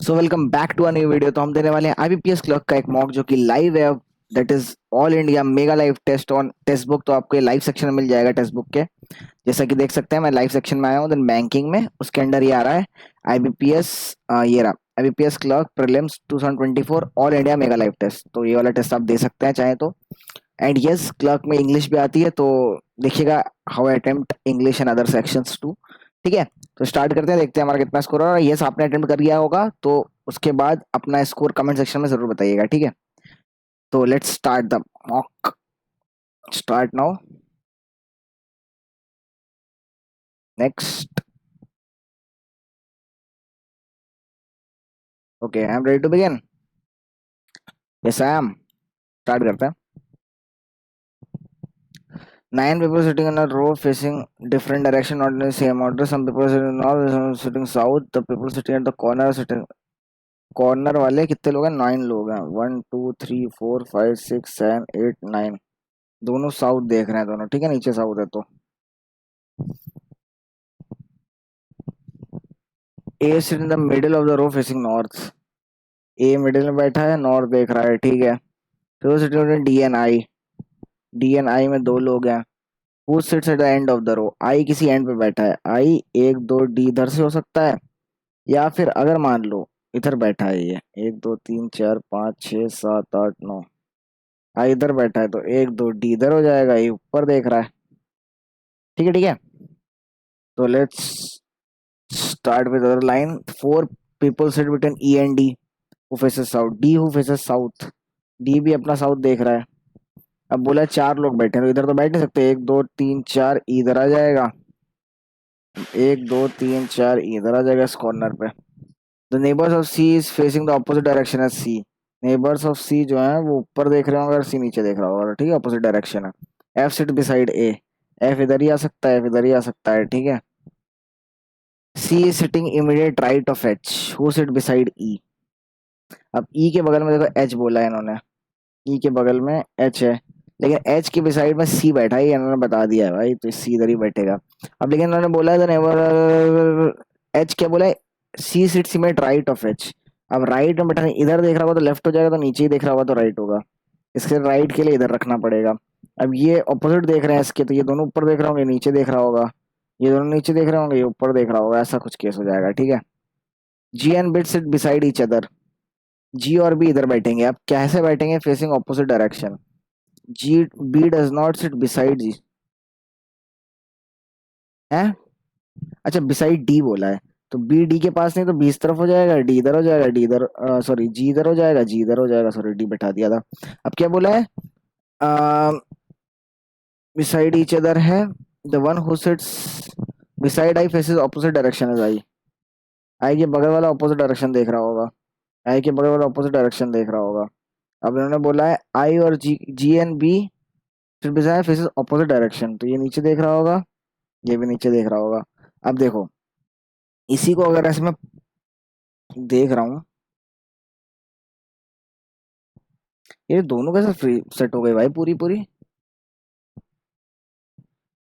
So welcome back to a new video. तो हम देने वाले हैं आईबीपीएस क्लर्क का एक मॉक जो कि लाइव है। That is all India mega live test on textbook. तो आपको लाइव सेक्शन में मिल जाएगा टेक्स्ट बुक के। जैसा कि देख सकते हैं मैं लाइव सेक्शन में आया हूँ। देन बैंकिंग में उसके अंडर ये आ रहा है आईबीपीएस। ये रहा IBPS clerk prelims 2024 all India mega live test. तो ये वाला टेस्ट आप दे सकते हैं चाहे तो। एंड यस क्लर्क में इंग्लिश भी आती है, तो देखिएगा how attempt English and other sections too. ठीक है, तो स्टार्ट करते हैं, देखते हैं हमारा कितना स्कोर हो रहा है। यस आपने अटेम्प्ट कर लिया होगा तो उसके बाद अपना स्कोर कमेंट सेक्शन में जरूर बताइएगा। ठीक है, तो let's start the mock. Start now. Next. Okay, I am ready to begin. Yes I am. Start करते हैं। 9 people sitting in a row facing different direction, not in the same order. Some people sitting in north, some sitting south. The people sitting at the corner are sitting corner वाले कितने लोग हैं? 9 लोग हैं। 1 2 3 4 5 6 7 8 9। दोनों south देख रहे हैं दोनों। ठीक है, नीचे साउथ है तो A sit in the middle of the row facing north. A middle में बैठा है, नॉर्थ देख रहा है। ठीक है, फिर sitting D N I. D N I में 2 लोग हैं। Who sits at the end of the row? I किसी एंड पे बैठा है। आई 1 2 डी इधर से हो सकता है, या फिर अगर मान लो इधर बैठा है ये 1 2 3 4 5 6 7 8 9। आई इधर बैठा है तो 1 2 डी इधर हो जाएगा, ये ऊपर देख रहा है। ठीक है ठीक है, तो let's start with other line. 4 people sit between E and D who faces south. D who faces south. D भी अपना साउथ देख रहा है। अब बोला 4 लोग बैठे हैं तो इधर तो बैठ नहीं सकते। 1 2 3 4 इधर आ जाएगा। 1 2 3 4 इधर आ जाएगा इस कॉर्नर पे। The neighbours of C is facing the opposite direction as C. Neighbours of C जो है वो ऊपर देख रहे होंगे और सी नीचे देख रहा होगा। ठीक है, ऑपोजिट डायरेक्शन है। एफ सिट बिसाइड ए। एफ इधर ही आ सकता है, एफ इधर ही आ सकता है। ठीक है, C is sitting immediate right of H. Who sit beside E? अब ई के बगल में देखो एच बोला है इन्होंने। ई के बगल में एच है, लेकिन एच के बिसाइड में सी बैठा है, ये इन्होंने बता दिया है भाई, तो सी इधर ही बैठेगा। अब लेकिन इन्होंने बोला है नेवर। एच क्या बोला है? C sits immediate right of H. अब राइट में बैठा नहीं, इधर देख रहा होगा तो लेफ्ट हो जाएगा, तो नीचे ही देख रहा होगा तो राइट होगा। इसके राइट के लिए इधर रखना पड़ेगा। अब ये ऑपोजिट देख रहे हैं इसके, तो ये दोनों ऊपर देख रहा होंगे, नीचे देख रहा होगा। ये दोनों नीचे देख रहे होंगे, ये ऊपर देख रहा होगा। ऐसा कुछ केस हो जाएगा। ठीक है, G and B sit beside each other. G और बी इधर बैठेंगे। अब कैसे बैठेंगे? Facing opposite direction. G B does not sit beside G है। अच्छा, बिसाइड डी बोला है, तो बी डी के पास नहीं, तो बी इस तरफ हो जाएगा, डी इधर हो जाएगा, डी इधर सॉरी जी इधर हो जाएगा, जी इधर हो जाएगा। सॉरी डी बैठा दिया था। अब क्या बोला है? बिसाइड ईच अदर है। The one who sits beside I faces opposite direction as I. I के बगल वाला ऑपोजिट डायरेक्शन देख रहा होगा। आई के बगल वाला ऑपोजिट डायरेक्शन देख रहा होगा। अब इन्होंने बोला है आई और जी, जी एंड बी फिर बिसाइड फेसेस ऑपोजिट डायरेक्शन, तो ये नीचे देख रहा होगा, ये भी नीचे देख रहा होगा। अब देखो, इसी को अगर ऐसे मैं देख रहा हूँ, ये दोनों कैसे फ्री सेट हो गए भाई पूरी पूरी।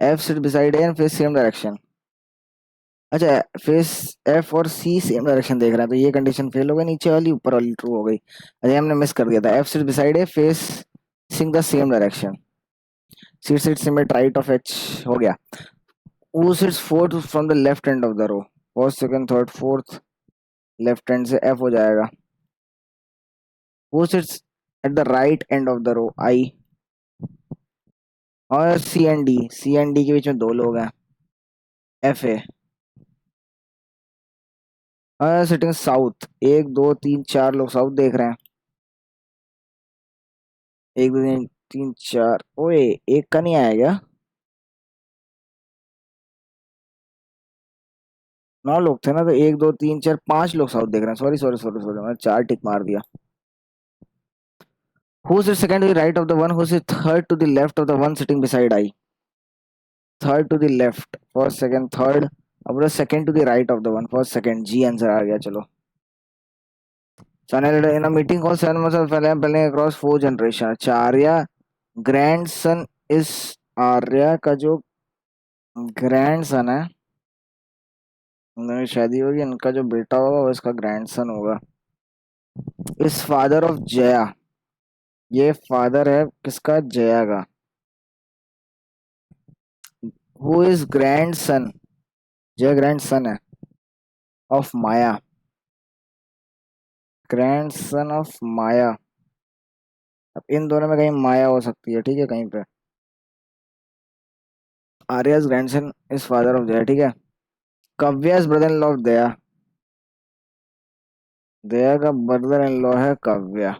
F sit beside A and face same direction. अच्छा, फेस एफ और सी सेम डायरेक्शन देख रहा है, तो ये कंडीशन फेल हो गई, नीचे वाली ऊपर वाली ट्रू हो गई। अरे हमने मिस कर दिया था। F sit beside A facing the same direction. C sit immediate right of H हो गया। Who sits fourth from the left end of the row? First second third fourth, left hand से F हो जाएगा। Who sits at the right end of the row? I. और C and D, C and D के बीच में 2 लोग हैं। F A. Sitting south. 1 2 3 4 लोग साउथ देख रहे हैं। 1 2 3 4। ओए, एक का नहीं आया क्या? 9 लोग थे ना, तो 1 2 3 4 5 लोग साउथ देख रहे हैं। सॉरी सॉरी सॉरी सॉरी, मैंने 4 टिक मार दिया। Who sit second to the right of the one who sit third to the left of the one sitting beside I? Third to the left, first second third. अब second to the right of the one, first second. G answer आ गया। चलो, channel in a meeting call 7 months पहले across 4 generation. अच्छा, Arya grandson इस, आर्या का जो grandson है उनकी शादी होगी, इनका जो बेटा होगा वो इसका ग्रैंडसन होगा। इस फादर ऑफ जया, ये फादर है किसका, जया का। हु इज ग्रैंडसन, जय ग्रैंडसन है ऑफ माया, ग्रैंडसन ऑफ माया। अब इन दोनों में कहीं माया हो सकती है, ठीक है, कहीं पे। Arya's grandson is father of Jaya, ठीक है। Kavya is brother in law of Daya, Daya का ब्रदर इन लॉ है काव्या,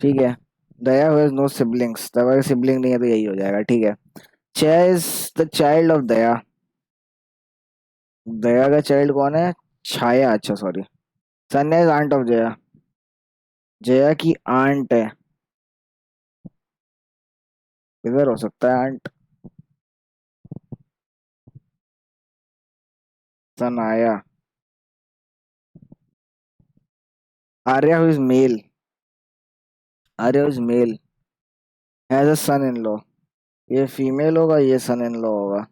ठीक है। Daya who has no siblings, Daya का सिबलिंग नहीं है तो यही हो जाएगा, ठीक है। Jaya is the child of Daya, Daya का चाइल्ड कौन है, छाया, अच्छा sorry. Sanya is aunt of Jaya, Jaya की आंट है, किधर हो सकता है aunt, Sanaya. Arya who is male, Arya is male has a son in law, ये फीमेल होगा, ये सन इन लॉ होगा।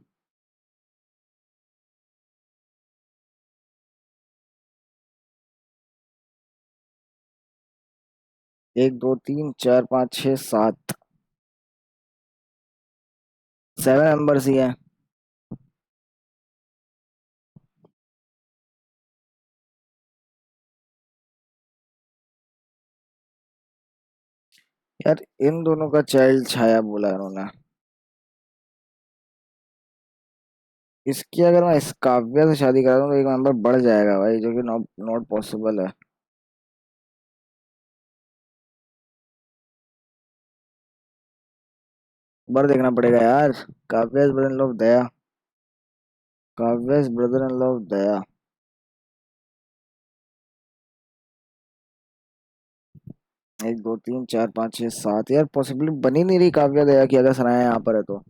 1 2 3 4 5 6 7, 7 मेंबर्स ही हैं। यार इन दोनों का चाइल्ड छाया बोला है उन्होंने। इसकी अगर मैं इस काव्या से शादी करा दूं तो 1 मेंबर बढ़ जाएगा भाई, जो कि नॉट नॉट पॉसिबल है। बार देखना पड़ेगा यार। Kavya is brother in law of Daya, Kavya is brother in law of दया। 1 2 3 4 5 6 7, यार पॉसिबली बनी नहीं रही काव्या दया की, अगर सनाया यहाँ पर है तो।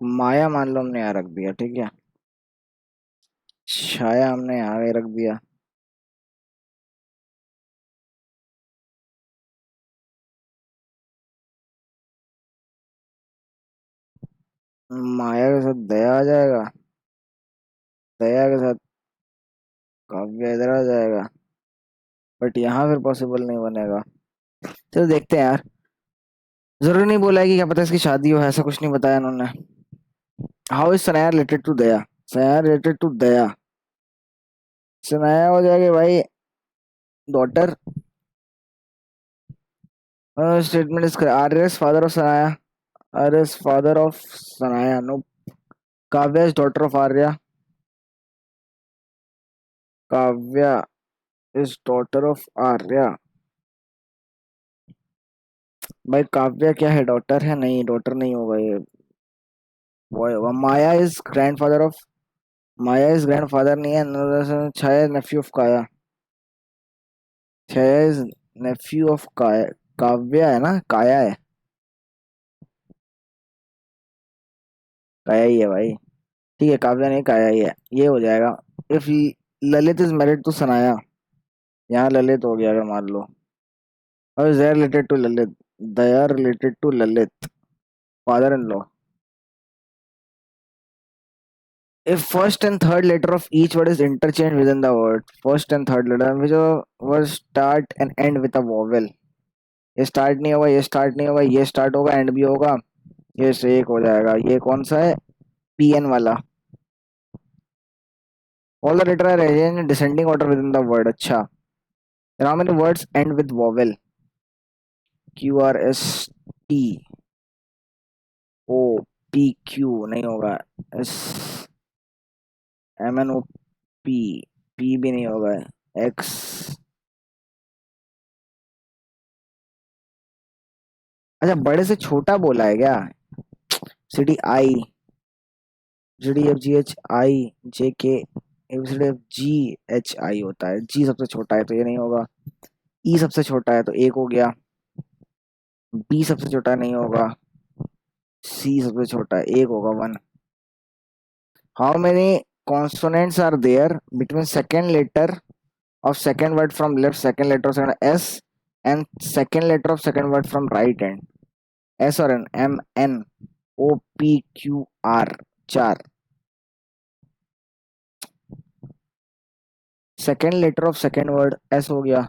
माया मान लो हमने यहाँ रख दिया, ठीक है। छाया हमने यहाँ पे रख दिया। माया के साथ दया आ जाएगा, दया के साथ काव्य इधर आ जाएगा, बट यहाँ फिर पॉसिबल नहीं बनेगा। चलो देखते हैं यार, जरूरी नहीं बोला है कि क्या पता इसकी शादी हो, ऐसा कुछ नहीं बताया उन्होंने। How is Sanaya related to Daya, Sanaya related to Daya, Sanaya हो जाएगा भाई daughter. Statement is R S father of Sanaya, R S father of Sanaya, no. Kavya is daughter of Arya, Kavya is daughter of Arya. भाई काव्या क्या है, डॉटर है, नहीं डॉटर नहीं होगा ये, बॉय होगा। Maya is grandfather of, Maya is grandfather नहीं है, छाया नेफ्यू ऑफ काया, छाया इज नेफ्यू ऑफ काया, काव्या है ना, काया है, काया ही है भाई, ठीक है, काव्या नहीं काया ही है, ये हो जाएगा। If Lalit is married to Sanaya, यहाँ ललित हो गया अगर मान लो, और is related to Lalit, they are related to Lalit, father in law. If first and third letter of each word is interchanged within the word, first and third letter which word start and end with a vowel, ये start नहीं होगा, ये start नहीं होगा, ये start होगा, and भी होगा, ये से एक हो जाएगा। ये कौन सा है, पी एन वाला। All the letter are arranged in descending order with in the word, अच्छा। How many words end with vowel, Q R S T O P Q नहीं होगा, S M N O P, P भी नहीं होगा, x. अच्छा बड़े से छोटा बोला है क्या, C D I, G D F G H I J K, F G H आई होता है, जी सबसे छोटा है तो ये नहीं होगा, ई सबसे छोटा है तो एक हो गया, बी सबसे छोटा नहीं होगा, सी सबसे छोटा है एक होगा, one. How many consonants are there between second letter of second word from left, second letter of second S, and second letter of second word from right hand. S और N, M N O P Q R, चार. Second letter of second word S हो गया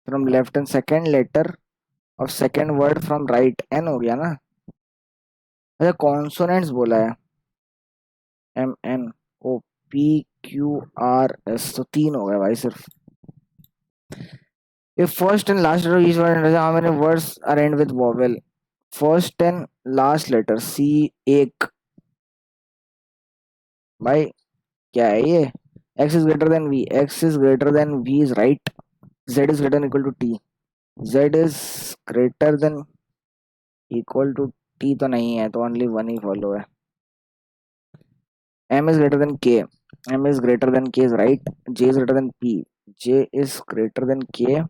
from left end second letter of second word from right N हो गया ना. अच्छा consonants बोला है M N O P Q R S, तो तीन हो गए भाई सिर्फ. If first and last letter of each word, how many words are end with vowel? First and last letter C एक. भाई क्या है ये? X is greater than V. X is greater than V is right. Z is greater than equal to T. Z is greater than equal to T तो नहीं है, तो only one ही follow है. M is greater than K. M is greater than K is right. J is greater than P. J is greater than K.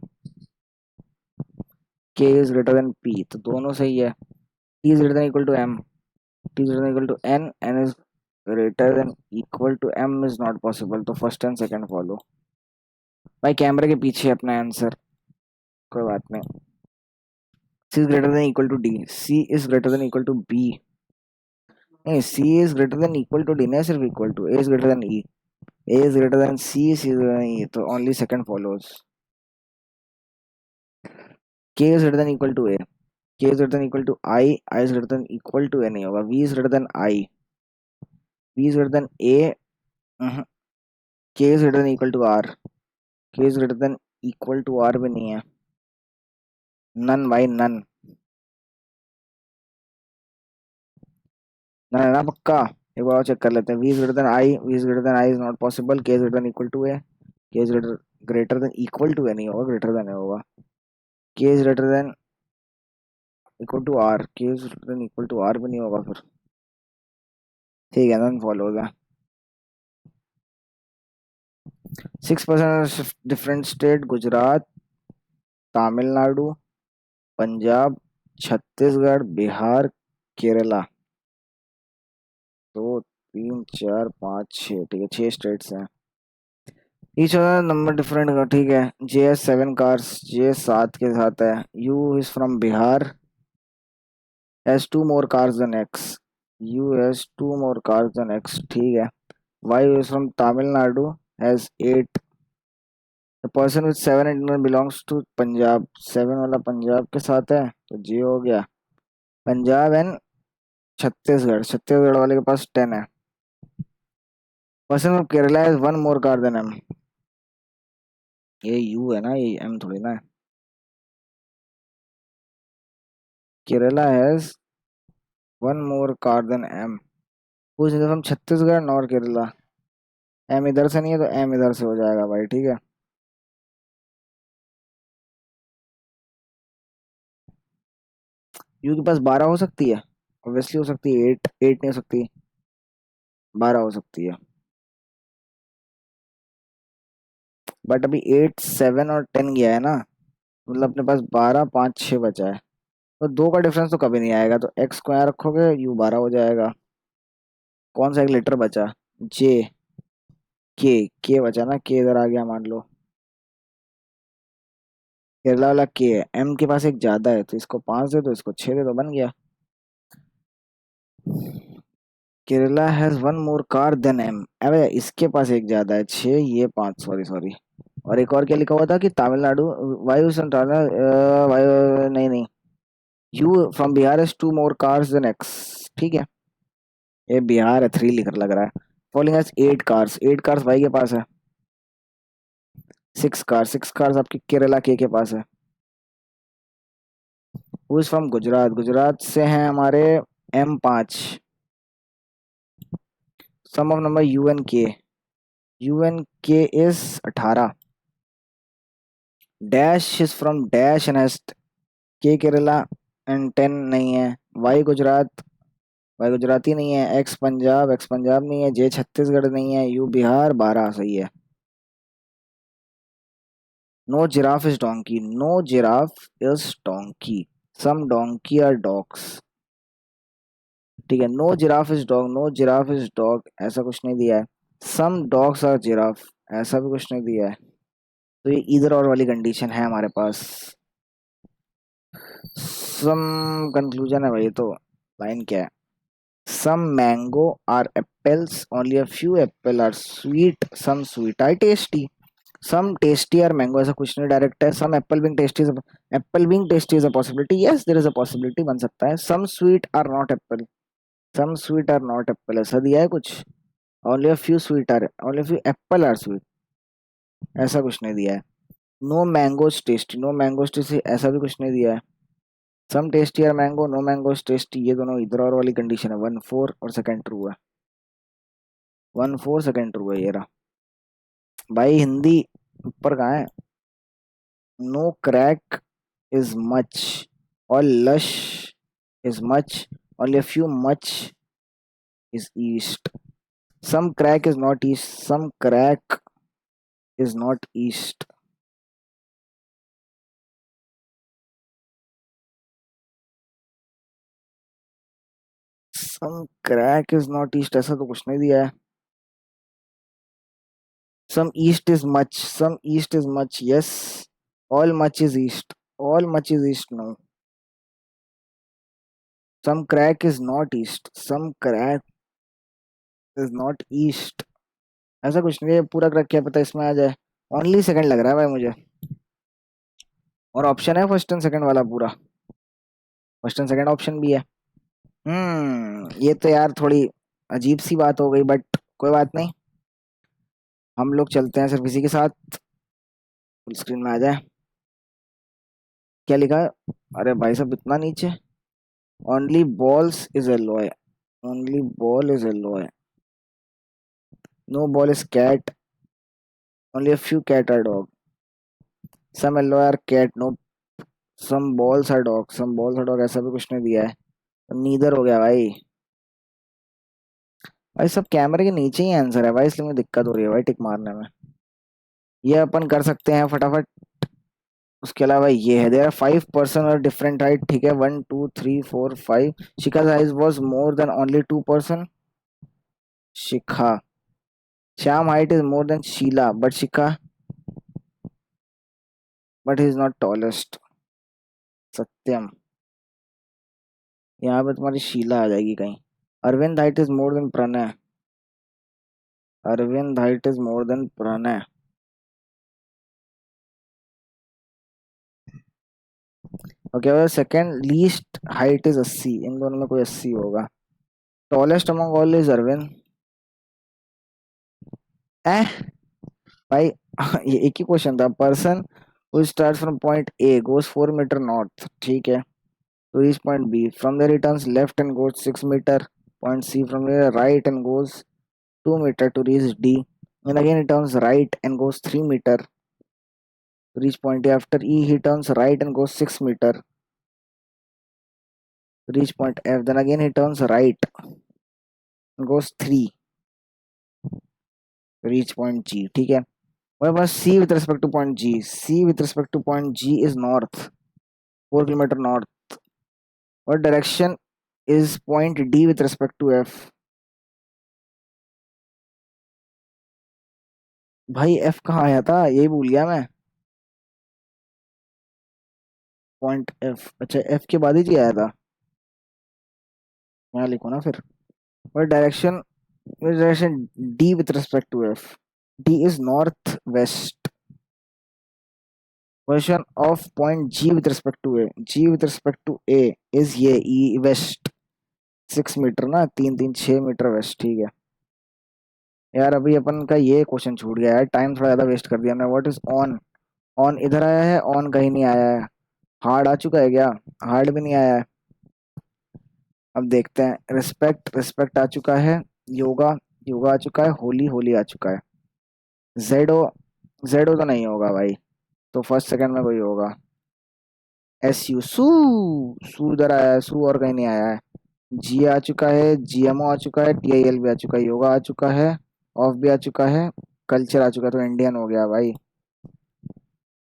K is greater than P. तो दोनों सही है. T is greater than equal to M. T is greater than equal to N. N is greater than equal to M is not possible. तो first and second follow. भाई कैमरे के पीछे अपना आंसर, कोई बात नहीं. C is greater than equal to D. C is greater than equal to B. नहीं, C is greater than equal to D नहीं, सिर्फ equal to. A is greater than E. A is greater than C. C is greater than E. तो only second follows. K is greater than equal to A. K is greater than equal to I. I is greater than equal to A नहीं होगा. V is greater than I. V is greater than A. K is greater than equal to R. K is greater than equal to R भी नहीं है. None भाई none. None है ना पक्का. एक बार और चेक कर लेते हैं. V is greater than I. V is greater than I is not possible. K is greater than equal to A. K is greater than equal to A नहीं होगा, greater than होगा. K is greater than equal to R. K is greater than equal to R भी नहीं होगा फिर. ठीक है, none follows है. 6% different state: गुजरात, तमिलनाडु, पंजाब, छत्तीसगढ़, बिहार, केरला. 2 3 4 5 6, ठीक है 6 स्टेट्स हैं. ईच अदर नंबर डिफरेंट का, ठीक है. जे एस 7 कार्स, जे 7 के साथ है. U is from Bihar, has 2 more cars than X. U has 2 more cars than X, ठीक है. Y is from Tamil Nadu, has 8. The person with 7 internal belongs to Punjab. 7 वाला पंजाब के साथ है, तो जे हो गया. पंजाब एंड छत्तीसगढ़, छत्तीसगढ़ वाले के पास 10 है. Person of Kerala has 1 more car than M. ये यू है ना, ये एम थोड़ी ना है. Kerala has 1 more car than M. पूछ रहे हम छत्तीसगढ़ नॉर केरला. एम इधर से नहीं है, तो एम इधर से हो जाएगा भाई, ठीक है. यू के पास 12 हो सकती है, ऑब्वियसली हो सकती है. 8 8 नहीं हो सकती, 12 हो सकती है. बट अभी 8 7 और 10 गया है ना, मतलब अपने पास 12 5 6 बचा है. तो 2 का डिफरेंस तो कभी नहीं आएगा, तो एक्स को यहाँ रखोगे, यू 12 हो जाएगा. कौन सा एक लेटर बचा? जे. के बचा ना, के इधर आ गया मान लो. केरला वाला के है, एम के पास एक ज्यादा है, तो इसको 5 दे दो, इसको 6 दे दो, बन गया. Kerala has 1 more car than M. अबे इसके पास एक ज्यादा है, 6 ये 5, सॉरी सॉरी. और एक और क्या लिखा हुआ था कि तमिलनाडु, वायु संताना, वायु नहीं नहीं, you from Bihar has 2 more cars than x, ठीक है. ये बिहार है, 3 लिख लग रहा है. Following has 8 cars. 8 cars भाई के पास है. 6 cars, 6 cars आपके केरला के पास है. Who is from Gujarat, Gujarat से हैं हमारे M5. Sum of number U N K. U N K is 18. Dash is from dash and has K Kerala and 10 नहीं है. वाई गुजरात, वाई गुजराती नहीं है. एक्स पंजाब, एक्स पंजाब नहीं है. जे छत्तीसगढ़ नहीं है. यू बिहार, 12 सही है. No giraffe is donkey. No giraffe is donkey. Some donkey are dogs. ठीक है, no giraffe is dog, no giraffe is dog ऐसा कुछ नहीं दिया है। सम डॉग्स आर जिराफ ऐसा भी कुछ नहीं दिया है। तो ये इधर और वाली कंडीशन है हमारे पास। सम कंक्लूजन है भाई, तो लाइन क्या है? Some mango are apples, only a few apple are sweet, some sweet are tasty. Some tasty are mango ऐसा कुछ नहीं डायरेक्ट है। Some apple being tasty is, apple being tasty is a possibility, yes there is a possibility, बन सकता है। Some sweet are not apple, some sweet are not apple ऐसा दिया है कुछ। Only a few sweet are, only few apple are sweet ऐसा कुछ नहीं दिया है। No mangoes tasty, no mangoes tasty ऐसा भी कुछ नहीं दिया है। Some tasty are mango, no mangoes tasty, ये दोनों इधर और वाली कंडीशन है। 1 4 और सेकंड ट्रू है। 1 4 सेकंड ट्रू है ये रहा। भाई हिंदी ऊपर कहाँ है? No crack is much, or lush is much, only a few much is east. Some crack is not east, some crack is not east. Some crack is not east ऐसा तो कुछ नहीं दिया है। Some east is much, some east is much, yes. All much is east, all much is east, no. Some crack is not east, some crack is not east ऐसा कुछ नहीं है। पूरा क्रैक क्या पता इसमें आ जाए। ओनली सेकंड लग रहा है भाई मुझे। और ऑप्शन है फर्स्ट एंड सेकंड वाला पूरा, फर्स्ट एंड सेकंड ऑप्शन भी है। ये तो यार थोड़ी अजीब सी बात हो गई, बट कोई बात नहीं। हम लोग चलते हैं सिर्फ इसी के साथ। फुल स्क्रीन में आ जाए। क्या लिखा है? अरे भाई साहब इतना नीचे। Only balls is alloy, only ball is alloy, no ball is cat, only a few cat are dog, some alloy are cat, no some balls are dog, some balls are dog ऐसा भी कुछ नहीं दिया है। तो neither हो गया भाई। भाई सब कैमरे के नीचे ही आंसर है भाई, इसलिए मुझे दिक्कत हो रही है भाई टिक मारने में। ये अपन कर सकते हैं फटाफट। उसके अलावा ये है, देयर आर 5 पर्सन और डिफरेंट हाइट, ठीक है, 1 2 3 4 5। Shikha size was more than only 2 person. Shikha, Shyam height is more than Sheela but Shikha, but he is not tallest. Satyam, यहाँ पे तुम्हारी शीला आ जाएगी कहीं। Arvind height is more than Pranay, Arvind height is more than Pranay. Okay, second least height is 80, इन दोनों में कोई 80 होगा। Tallest among all is Arvind. eh भाई ये एक ही क्वेश्चन था। Person who starts from point A goes 4 meter north, ठीक है, to reach point B. From there he turns left and goes 6 meter. Point C, from there right and goes 2 meter to reach D. And again he turns right and goes 3 meter to reach point A. After E he turns right and goes 6 meter to reach point F. Then again he turns right and goes 3 to reach point G, ठीक है। मेरे पास C with respect to point G, C with respect to point G is north, 4 kilometer north. What direction is point D with respect to F? भाई F कहाँ आया था यही भूल गया मैं। पॉइंट F, अच्छा F के बाद ही जी आया था। यहाँ लिखो ना फिर। और direction D with respect to F, D is north west। Position of point G with respect to A, G with respect to A is ये E west, 6 मीटर ना, 3 3 6 मीटर वेस्ट, ठीक है। यार अभी अपन का ये क्वेश्चन छूट गया है, टाइम थोड़ा ज्यादा वेस्ट कर दिया हमने। What is on? ऑन इधर आया है, ऑन कहीं नहीं आया है। हार्ड आ चुका है क्या? हार्ड भी नहीं आया है। अब देखते हैं। रिस्पेक्ट, रिस्पेक्ट आ चुका है। योगा, योगा आ चुका है। होली, होली आ चुका है। जेडो, जेडो तो नहीं होगा भाई, तो फर्स्ट सेकंड में कोई होगा। एस यू, सू, सू इधर आया है, सू और कहीं नहीं आया है। जी आ चुका है, जीएमओ आ चुका है, टीआईएल भी आ चुका है, योगा आ चुका है, ऑफ भी आ चुका है, कल्चर आ चुका है, तो इंडियन हो गया भाई।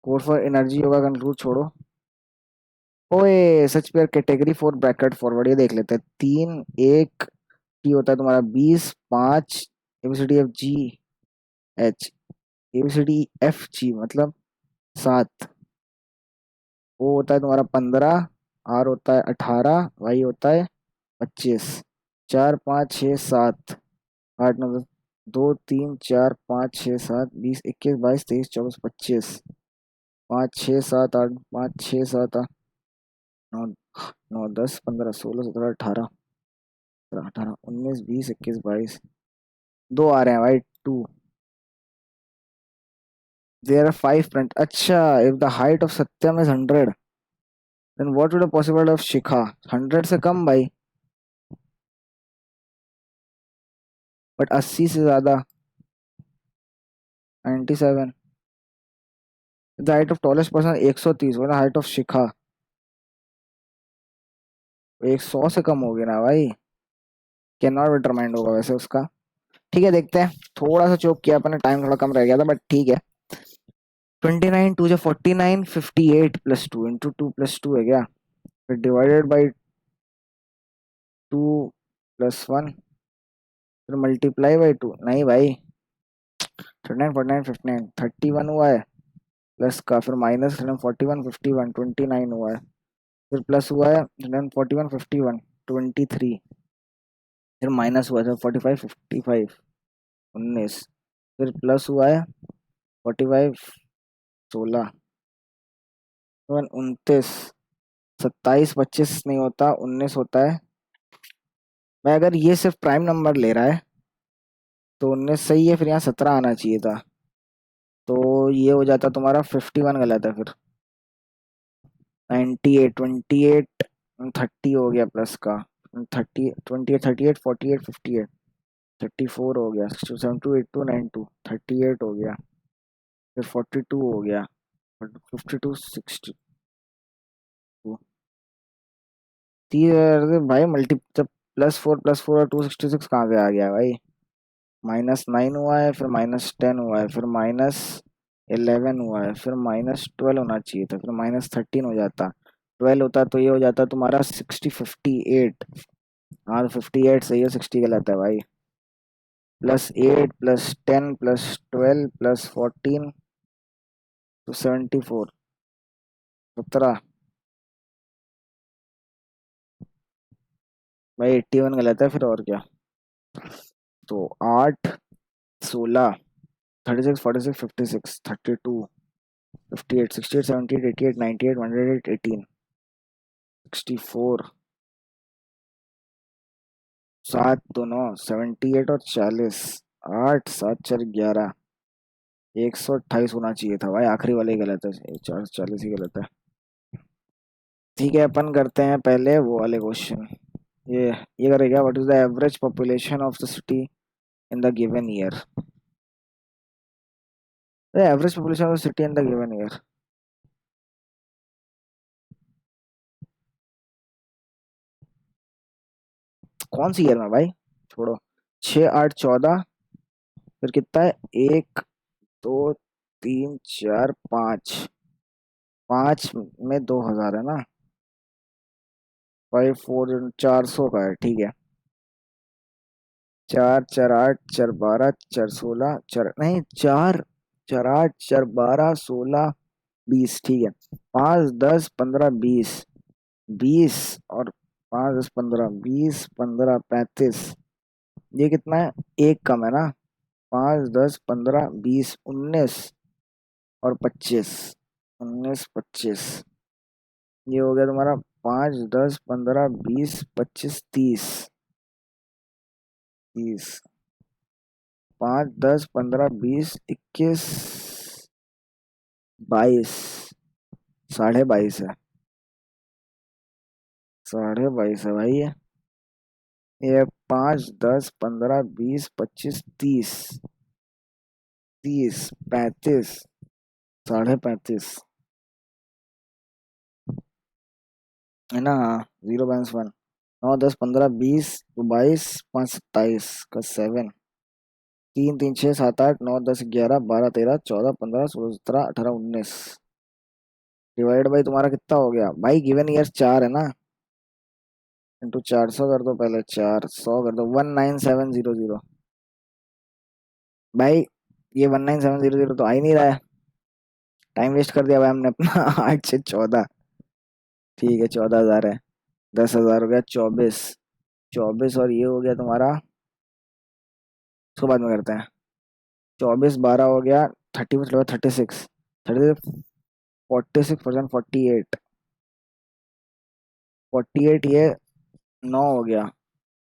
Code for energy yoga conclude छोड़ो। ओए such pair category for bracket forward, ये देख लेते हैं। 3 1 टी होता है तुम्हारा 20, 5 ABCDFGH, ABCDFG मतलब 7, O होता है तुम्हारा 15, R होता है 18, Y होता है 25। 4 5 6 7 8 9 10, 2 3 4 5 6 7 20 21 22 23 24 25। 5 6 7 8 5 6 7 8 9 9 10 15 16 17 18 19 20 21 22। दो आ रहे हैं भाई, टू। There are 5 front. अच्छा, if the height of Satyam is 100, then what would possible of Shikha? 100 से कम भाई, बट 80 से ज्यादा। 97। The height of tallest person 130, वरना हाइट ऑफ शिखा 100 से कम होगी ना भाई। कैन नॉट डिटरमाइंड होगा वैसे उसका। ठीक है, देखते हैं। थोड़ा सा चोक किया अपने, टाइम थोड़ा कम रह गया था, बट ठीक है। 29 2 49, 58 +2 इंटू 2 + 2 है क्या? फिर डिवाइडेड बाई 2 + 1, फिर मल्टीप्लाई बाई 2। नहीं भाई, 39 49 59 31 हुआ है, प्लस का फिर माइनस 41 51 29 हुआ है, फिर प्लस हुआ है 41 51 23, फिर माइनस हुआ था 45 55 19, फिर प्लस हुआ है 45 16 29 27 25 नहीं होता, 19 होता है। मैं अगर ये सिर्फ प्राइम नंबर ले रहा है तो 19 सही है, फिर यहाँ 17 आना चाहिए था, तो ये हो जाता तुम्हारा 51 गलत है फिर। 98 28 30 हो गया प्लस का, 30 28 38 48 58 34 हो गया, 72 82 92 38 हो गया, फिर 42 हो गया, 52 62। अरे भाई मल्टी जब +4 और 266 कहाँ से आ गया भाई? -9 हुआ है, फिर -10 हुआ है, फिर -11 हुआ है, फिर -12 होना चाहिए था, फिर -13 हो जाता। 12 होता तो ये हो जाता तुम्हारा 58। हाँ तो 58 सही है, 60 गलत है भाई। +8 +10 +12 +14 तो 74। 17 भाई, 81 गलत है फिर, और क्या। तो 8 16 36 46 56 32 58 68 78 88 98 108 18 64 7 2 9 78 और 40। 8 7 4 11 128 होना चाहिए था भाई, आखिरी वाला ही गलत है, 440 ही गलत है। ठीक है, अपन करते हैं पहले वो वाले क्वेश्चन। ये करेगा, what is the average population of the city in the given year? Average population of the city in the given year कौन सी ईयर में भाई? छोड़ो। 6 8 14, फिर कितना है? 1 2 3 4 5, 5 में 2000 है ना? 5 4 400 का है, ठीक है। 4 4 8 4 12 4 16 4 नहीं, 4 4 8 4 12 16 20, ठीक है। 5 10 15 20, 20 और 5 10 15 20 15 35, ये कितना है? एक कम है ना? 5 10 15 20 19 और 25, 19 25, ये हो गया तुम्हारा 5 10 15 20 25 30। 30, 5 10 15 20 21 22, 22.5 है। 22.5 है भाई ये 5 10 15 20 25 30, 30 35, 35.5 है ना? हाँ, 0 -1। 9 10 15 20 22 5 27 का 7। 3 3 6 7 8 9 10 11 12 13 14 15 16 17 18 19। डिवाइड बाई तुम्हारा कितना हो गया भाई, गिवन ईयर 4 है ना, इंटू 400 कर दो, पहले 400 कर दो, 19700। भाई ये 19700 तो आ ही नहीं रहा है, टाइम वेस्ट कर दिया भाई हमने अपना। 8 से 14, ठीक है 14,000 है, 10,000 हो गया 24, 24 और ये हो गया तुम्हारा, उसको बाद में करते हैं। 24 12 हो गया, 30 मतलब 36, 46%, 48 ये 9 हो गया,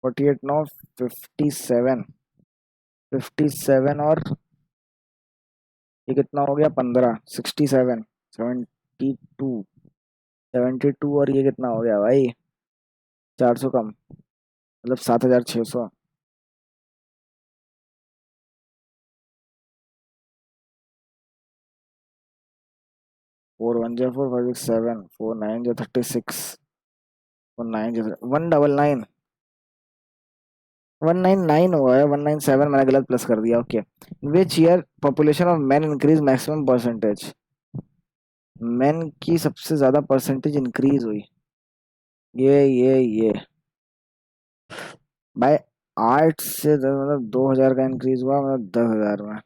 48 9, 57, 57 और ये कितना हो गया 15, 67, 72, 72 और ये कितना हो गया भाई, 400 कम, मतलब 7,600। 4 1 4 5 6 7, 4 9 36, 199, 199 हुआ है, 197 मैंने गलत प्लस कर दिया, okay. Which year population of man increase maximum percentage, man की सबसे ज्यादा परसेंटेज इंक्रीज हुई, ये भाई 8 से 10 मतलब 2,000 का इंक्रीज हुआ, मतलब 10,000 में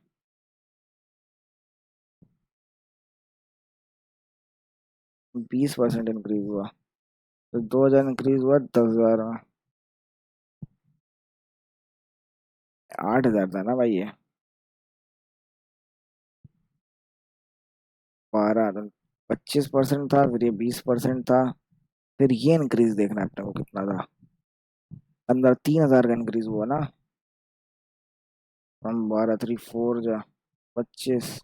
20% इंक्रीज हुआ, तो 2,000 इंक्रीज हुआ 10,000 में, 8,000 था ना भाई ये, 12 तो 25% था, फिर ये 20% था, फिर ये इंक्रीज देखना है अपने को कितना था, अंदर 3,000 का इंक्रीज हुआ ना, हम 12 3 4 जा 25,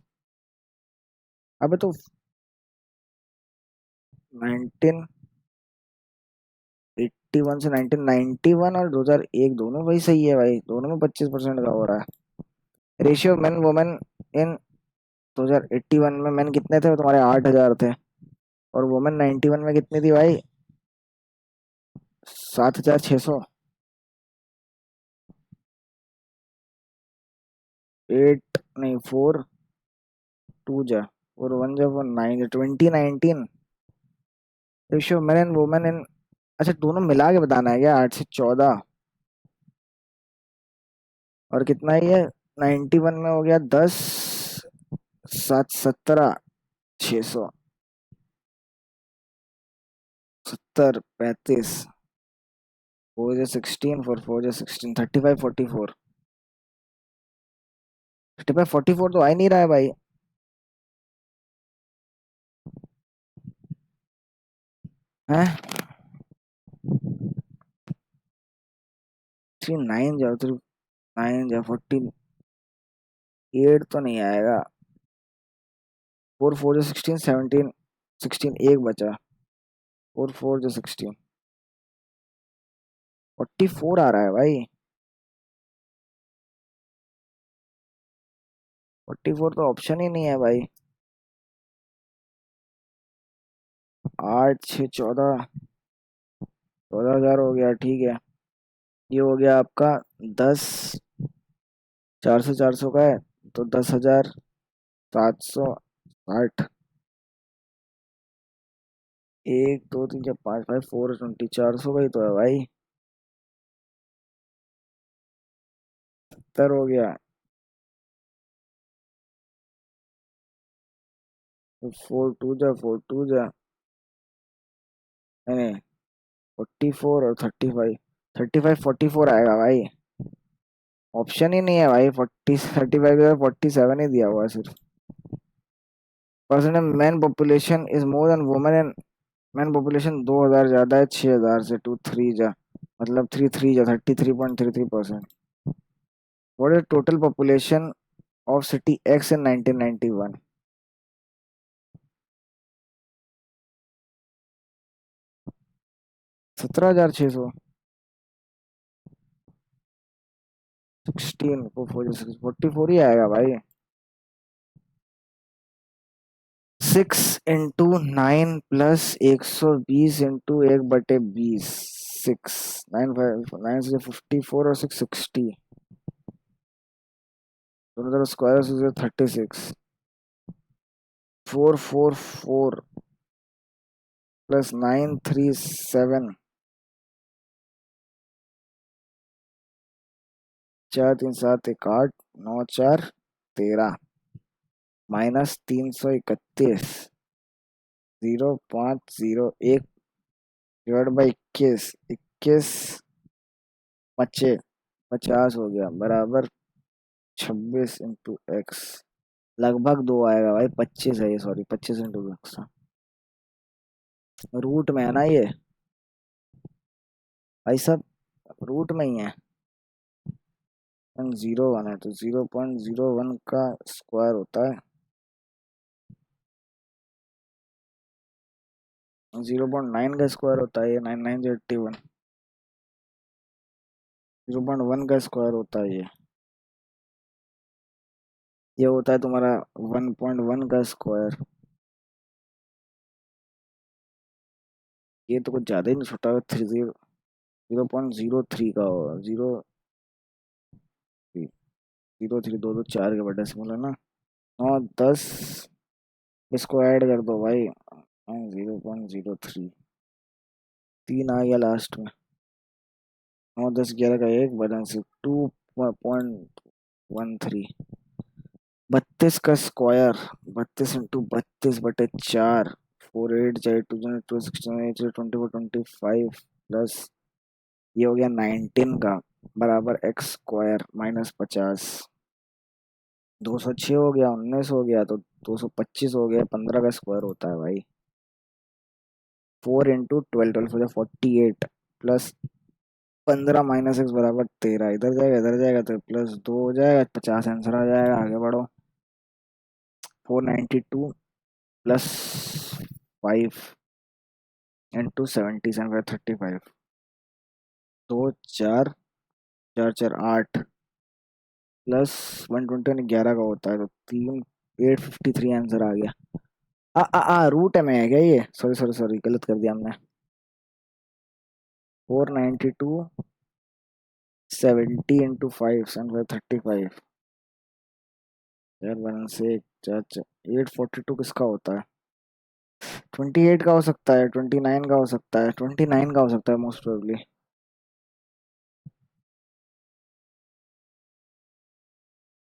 अबे तो 1981 से 1991 और 2001 दोनों वही सही है भाई, दोनों में 25% का हो रहा है। रेशियो मैन वुमेन इन 2081 में मैन कितने थे, वो तुम्हारे 8,000 थे, और वुमेन 91 में कितनी थी भाई, 7,600। 8 नहीं 4 2 जा, और 1 जा 1 9 जा, 2019 ratio man and women in, अच्छा दोनों मिला के बताना है क्या, 8 से 14, और कितना ही है 91 में हो गया 10, 7 17, 600, 70 35, 4 जा 16, 4 4 जा 16, 35 44, 35 44 तो आ ही नहीं रहा है भाई, हैं 39 जा, 9 जा 48 तो नहीं आएगा, 4 4 जा 16, 17, 16 एक बचा, 4 4 जा 16, 44 आ रहा है भाई, 44 तो ऑप्शन ही नहीं है भाई, 8 6 14, 14,000 हो गया, ठीक है। ये हो गया आपका 10, 400 का है, तो 10,760, 1 2 3 4 5 5 4 20, 400 का ही तो है भाई, 70 हो गया, तो 4 2 जा नहीं 44 और 35, 35 44 आएगा भाई, ऑप्शन ही नहीं है भाई, 35 47 ही दिया हुआ है सिर्फ। Percent man population is more then women and, man population 2,000 ज्यादा है 6,000 से, 2 3 जा मतलब 3 3 जा 33.33%। What is total population of city x इन 1991, 17,600, 16 को 44 ही आएगा भाई, 6 × 9 प्लस 120 इंटू 1/20, 9 9 से 54 और 660, दोनों तरफ स्क्वायर से 36, 4 4 4 प्लस 937, 4 3 7 1 8, 9 4 13, माइनस 331, 0501 डिवाइड बाई 21, 21 बचे 50 हो गया बराबर 26 × x, लगभग 2 आएगा भाई, 25 है ये, सॉरी 25 × x, रूट में है ना ये भाई सब, रूट में ही है। 0.01 है तो 0.01 का स्क्वायर होता है 0.9 का स्क्वायर होता है ये, 9981, 0.1 का स्क्वायर होता है ये होता है तुम्हारा 1.1 का स्क्वायर। ये तो कुछ ज्यादा ही नहीं छोटा है, 0.03 का होगा, 0.03, 2 2 4 के बड़ा डेसिमल है ना, 9 10, इसको ऐड कर दो भाई, 0.03, 3 आ गया लास्ट में, 9 10 11 का एक बैलेंस 2.13, 32 का स्क्वायर, 32 × 32 बटे 4, 4 8 8 2 2 16 8 24 प्लस ये हो गया 19 का बराबर एक्स स्क्वायर माइनस 50, 206 हो गया, 19 हो गया तो 225 हो गया, 15 का स्क्वायर होता है भाई, 4 × 12, 12 हो जाए 48 प्लस 15 माइनस एक्स बराबर 13, इधर जाएगा तो प्लस 2 हो जाएगा, 50 आंसर आ जाएगा, आगे बढ़ो। 492 प्लस 5 × 70 7 5 35, 2 4 4 4 8 प्लस 120 11 का होता है तो 853 आंसर आ गया। रूट में है क्या ये, सॉरी सॉरी सॉरी गलत कर दिया हमने, 492 70 × 5 यार 842 किसका होता है, 28 का हो सकता है, 29 का हो सकता है, 29 का हो सकता है मोस्ट प्रोबेबली,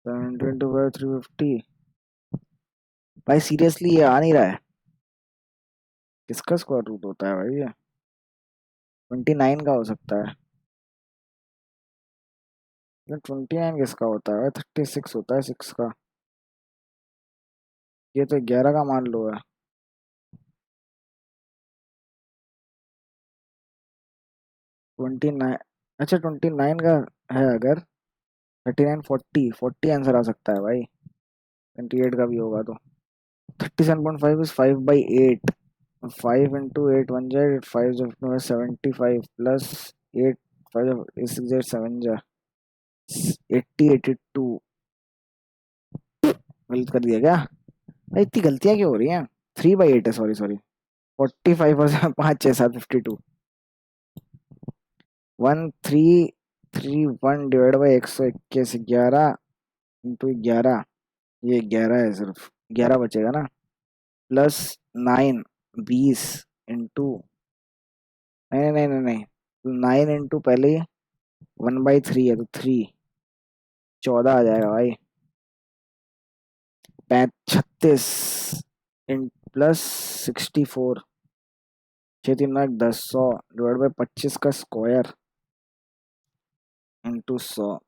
7 × 5 350, भाई सीरियसली ये आ नहीं रहा है, किसका स्क्वायर रूट होता है भाई ये, 29 का हो सकता है, 29 किसका होता है, 36 होता है 6 का, ये तो 11 का मान लो है, 29, अच्छा 29 का है अगर, 39 40 आंसर आ सकता है भाई, 28 का भी होगा तो, 37.5 इज 5/8, 5 × 8 1 जाए, 5 जब 75 प्लस 8 5 6 जाए 7 जा 80 82, गलत कर दिया क्या भाई, इतनी गलतियां क्यों हो रही हैं, 3/8 है, सॉरी सॉरी, 45 और 5 6 7 52, 1331 डिवाइड बाई 121, 11 × 11, ये 11 है सिर्फ, 11 बचेगा ना, प्लस 9 20 इंटू, नहीं नहीं नहीं नहीं, 9 इंटू पहले 1/3 है तो 3, 14 आ जाएगा भाई, 36 इन प्लस 64, 6 3 9 10 100 डिवाइड बाई 25 का स्क्वायर इंटू 100,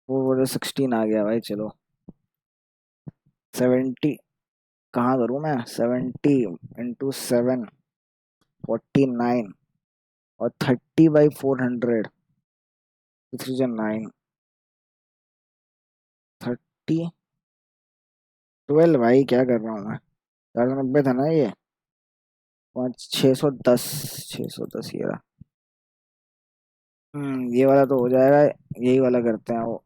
4 16 आ गया भाई, चलो 70, कहाँ करूँ मैं, 70 × 7 49 और 30/400, 9 30 12 भाई, क्या कर रहा हूँ मैं, 490 था ना ये, 610, 610 ये रहा, ये वाला तो हो जाएगा, यही वाला करते हैं वो,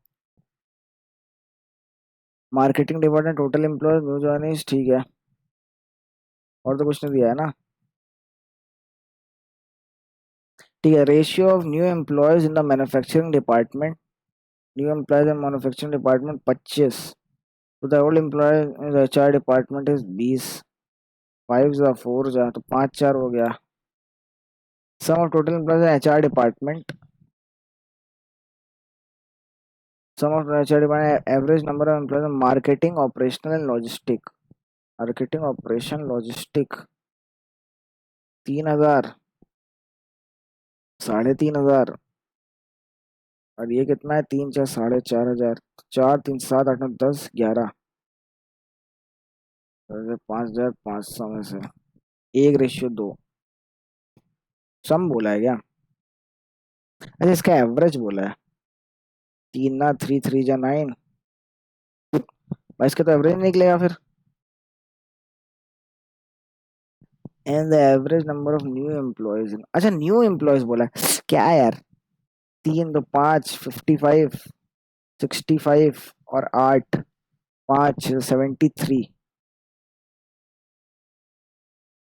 marketing department total employ new joining, ठीक है, और तो कुछ नहीं दिया है ना, ठीक है, ratio of new employees in the manufacturing department, new employees in manufacturing department 25, तो the old employee in the HR department is 20, five जा फोर जा तो पाँच चार हो गया। Sum of total employees HR department, sum of HR department average number of employees marketing operational and logistic. Marketing operation logistic 3,000, 3,500, और ये कितना है, तीन चार 4,500, चार तीन सात आठ नौ 10 11, 5,500 में से एक रेशियो दो, सम बोला है क्या? अच्छा इसका एवरेज बोला है, तीन ना थ्री थ्री जा नाइन, इसका तो एवरेज निकलेगा फिर। And the average number of new employees, अच्छा न्यू एम्प्लॉयज बोला है क्या यार, तीन दो पाँच 55, 65 और आठ पाँच 73,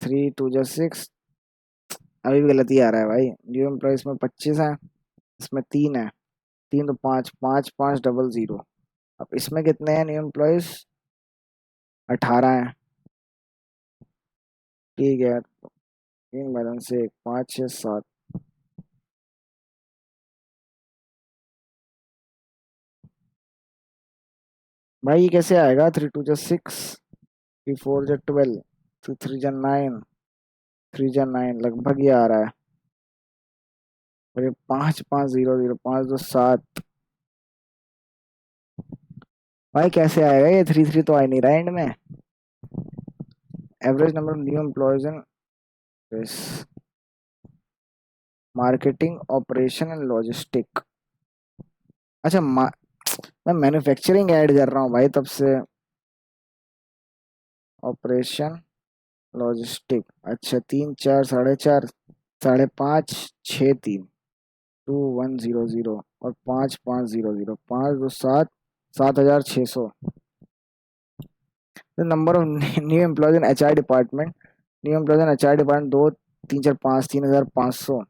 थ्री टू जा सिक्स, अभी भी गलती आ रहा है भाई। न्यू एम्प्लॉयज में 25 है, इसमें तीन है, तीन तो पाँच पाँच पाँच डबल जीरो। अब इसमें कितने हैं न्यू एम्प्लॉयज, 18 है, ठीक है। तीन बैलेंस से एक पाँच छः सात, भाई ये कैसे आएगा, थ्री टू जा सिक्स, थ्री फोर जा 12, थ्री थ्री जा 9, थ्री जा 9, लगभग ये आ रहा है। और ये पाँच पाँच जीरो जीरो, पाँच दो सात, भाई कैसे आएगा ये, थ्री थ्री तो आ ही नहीं रहा एंड में। Average number of new employees in marketing operation and logistic. अच्छा मैं मैन्युफैक्चरिंग ऐड कर रहा हूँ भाई तब से, ऑपरेशन लॉजिस्टिक, अच्छा तीन चार 4.5, 5.5, छः तीन, 2,100 और 5,500, पाँच दो सात, 7,600। Number of new employees in HR department, new employees in HR department दो तीन चार पाँच, 3,500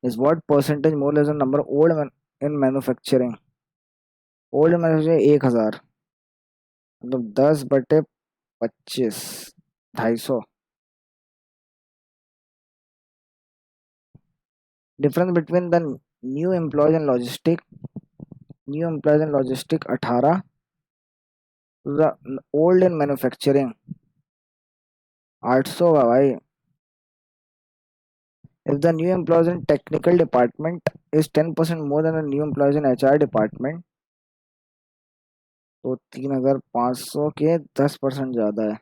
is what percentage more less number old in manufacturing. Old manufacturing 1,000, मतलब 10/25, 250। Difference between the new employees in logistic, new employees in logistic 18, the old in manufacturing 800 का भाई। If the new employees in technical department is 10% more than the new employees in HR department, तो 3,500 के 10% ज्यादा है,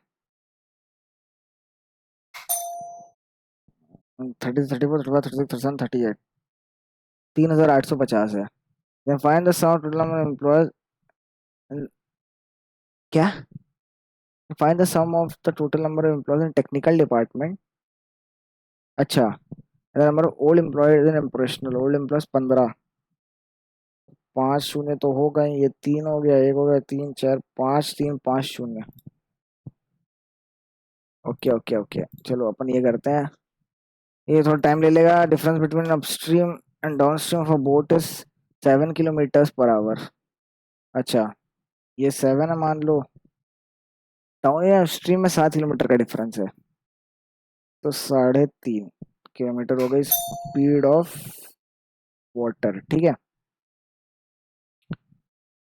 30 34 35 36 37 38, 3,850 है। Then find the sum of total number of employees, क्या, find the sum of the total number of employees in technical department, अच्छा, number of old employees in operational, old employees 15, पाँच शून्य तो हो गए, ये तीन हो गया, एक हो गया, तीन चार पाँच, तीन पाँच शून्य। ओके ओके ओके, चलो अपन ये करते हैं, ये थोड़ा टाइम ले लेगा। Difference between upstream and downstream of a boat is 7 kilometres per hour. अच्छा ये 7 है मान लो, डाउन या स्ट्रीम में 7 किलोमीटर का डिफरेंस है, तो 3.5 किलोमीटर हो गई स्पीड ऑफ वाटर, ठीक है।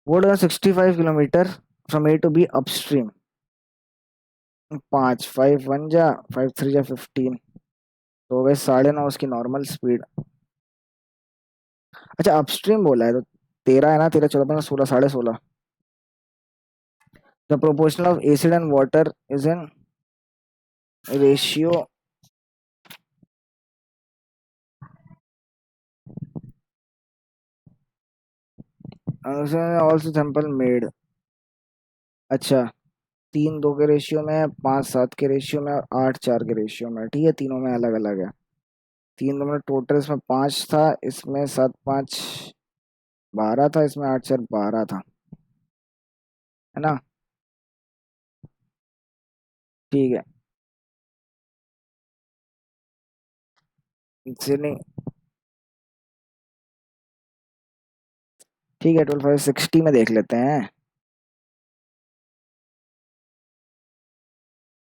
Boat 65 kilometre from A to B upstream, पाँच, 5 1 जा 5 3 जा 15, तो हो गए 9.5 उसकी नॉर्मल स्पीड। अच्छा अपस्ट्रीम बोला है तो 13 है ना, 13 14 15 16, 16.5। The proportion of acid and water is in ratio, also sample made, अच्छा तीन दो के रेशियो में, पाँच सात के रेशियो में और आठ चार के रेशियो में, ठीक है, तीनों में अलग अलग है। तीन दो में टोटल, इसमें पाँच था, इसमें सात पाँच 12 था, इसमें आठ चार 12 था, है ना, ठीक है। इससे नहीं, ठीक है 12 5 60 में देख लेते हैं।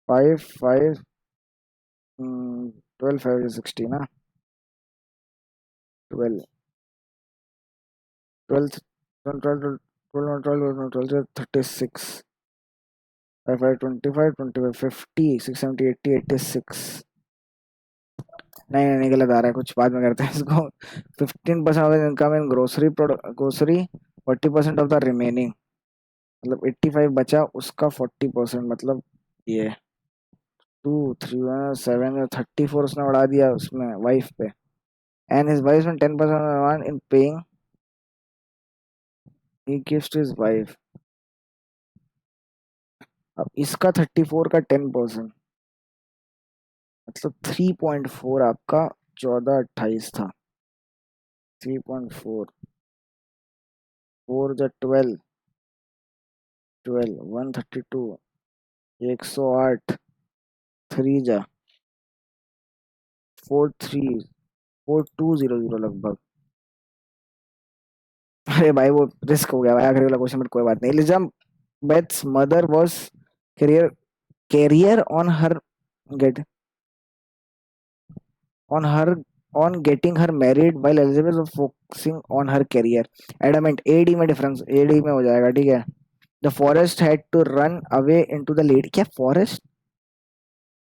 5 5 12 5 is 16 ना 12 12 12 12 12 12 12 36 5 5 25 25 50 6 70 80 86 नहीं नहीं गलत आ रहा है कुछ बाद में करते हैं इसको 15% of income in grocery product grocery 40% of the remaining मतलब 85 बचा उसका 40% मतलब ये 2 3 7 34 उसने बढ़ा दिया उसमें वाइफ पे एंड हिज वाइफ में 10% in paying he gives to his wife अब इसका 34 का 10% मतलब 3.4 आपका 14 28 था 3.4 4 जा 12 12 132 108 3 जा 434200 लगभग अरे भाई वो रिस्क हो गया भाई आखिरी वाला क्वेश्चन बट कोई बात नहीं Elizabeth's mother was career career get on her on getting her married while Elizabeth was focusing on her career. Adamant AD में difference AD में हो जाएगा ठीक है. The forest had to run away into the lady क्या forest?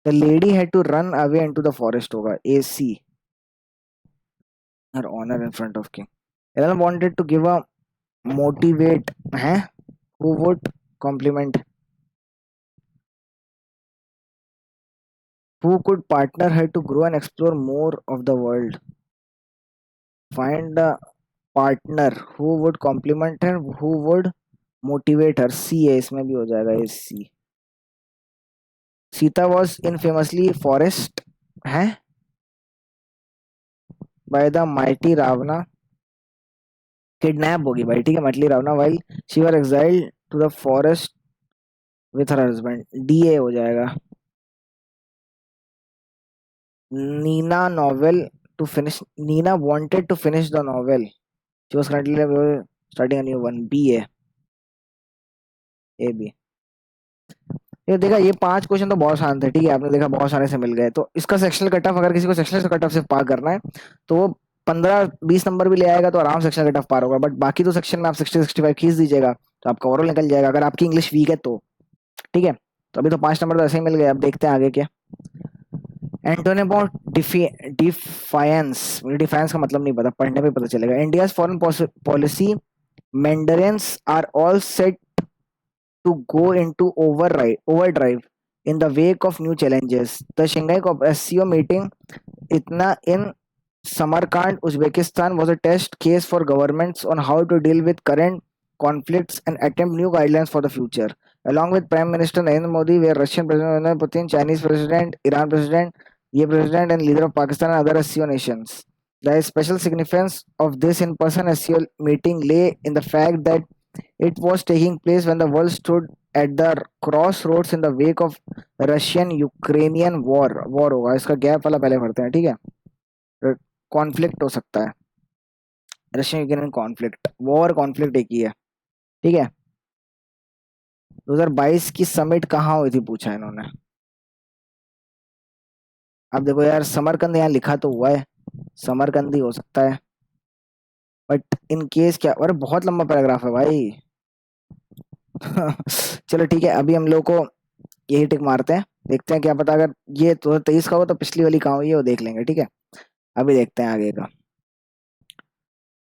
The lady had to run away into the forest होगा AC her honor in front of king. Ellen wanted to give a motivate हैं who would compliment who could partner her to grow and explore more of the world. Find a partner who would complement her who would motivate her सी है इसमें भी हो जाएगा ये सी Sita was infamously forest है by the mighty Ravana kidnap होगी भाई ठीक है मटली Ravana while she were exiled to the forest with her husband डीए हो जाएगा Nina novel to finish Nina wanted to finish the novel she was currently starting a new one B है A B ये देखा ये 5 क्वेश्चन तो बहुत आसान थे ठीक है आपने देखा बहुत सारे से मिल गए तो इसका सेक्शनल कट ऑफ अगर किसी को सेक्शनल कट ऑफ से पार करना है तो वो 15 20 नंबर भी ले आएगा तो आराम सेक्शनल कट ऑफ पार होगा बट बाकी तो सेक्शन में आप 60 65 खींच दीजिएगा तो आपका ओवरऑल निकल जाएगा अगर आपकी इंग्लिश वीक है तो ठीक है तो अभी तो 5 नंबर तो ऐसे ही मिल गए अब देखते हैं आगे क्या एंटोनी अबाउट डिफायंस मुझे डिफायंस का मतलब नहीं पता पढ़ने पे पता चलेगा India's foreign policy meanderings are all set to go into overdrive in the wake of new challenges. The Shanghai SCO meeting itna in Samarkand, Uzbekistan was a test case for governments on how to deal with current conflicts and attempt new guidelines for the future. Along with Prime Minister Narendra Modi, where Russian President Vladimir Putin, Chinese President, Iran President, ye President and leader of Pakistan and other SCO nations. The special significance of this in-person SCO meeting lay in the fact that it was taking place when the world stood at the crossroads in the wake of Russian-Ukrainian war. War होगा इसका gap वाला पहले पढ़ते हैं ठीक है conflict हो सकता है Russian Ukrainian conflict war conflict एक ही है ठीक है 2022 की समिट कहाँ हुई थी पूछा इन्होंने अब देखो यार समरकंद यहाँ लिखा तो हुआ है समरकंद ही हो सकता है बट इन केस क्या अरे बहुत लंबा पैराग्राफ है भाई चलो ठीक है अभी हम लोग को यही टिक मारते हैं देखते हैं क्या पता अगर ये 2023 का हो तो पिछली वाली कहाँ हुई है वो देख लेंगे ठीक है अभी देखते हैं आगे का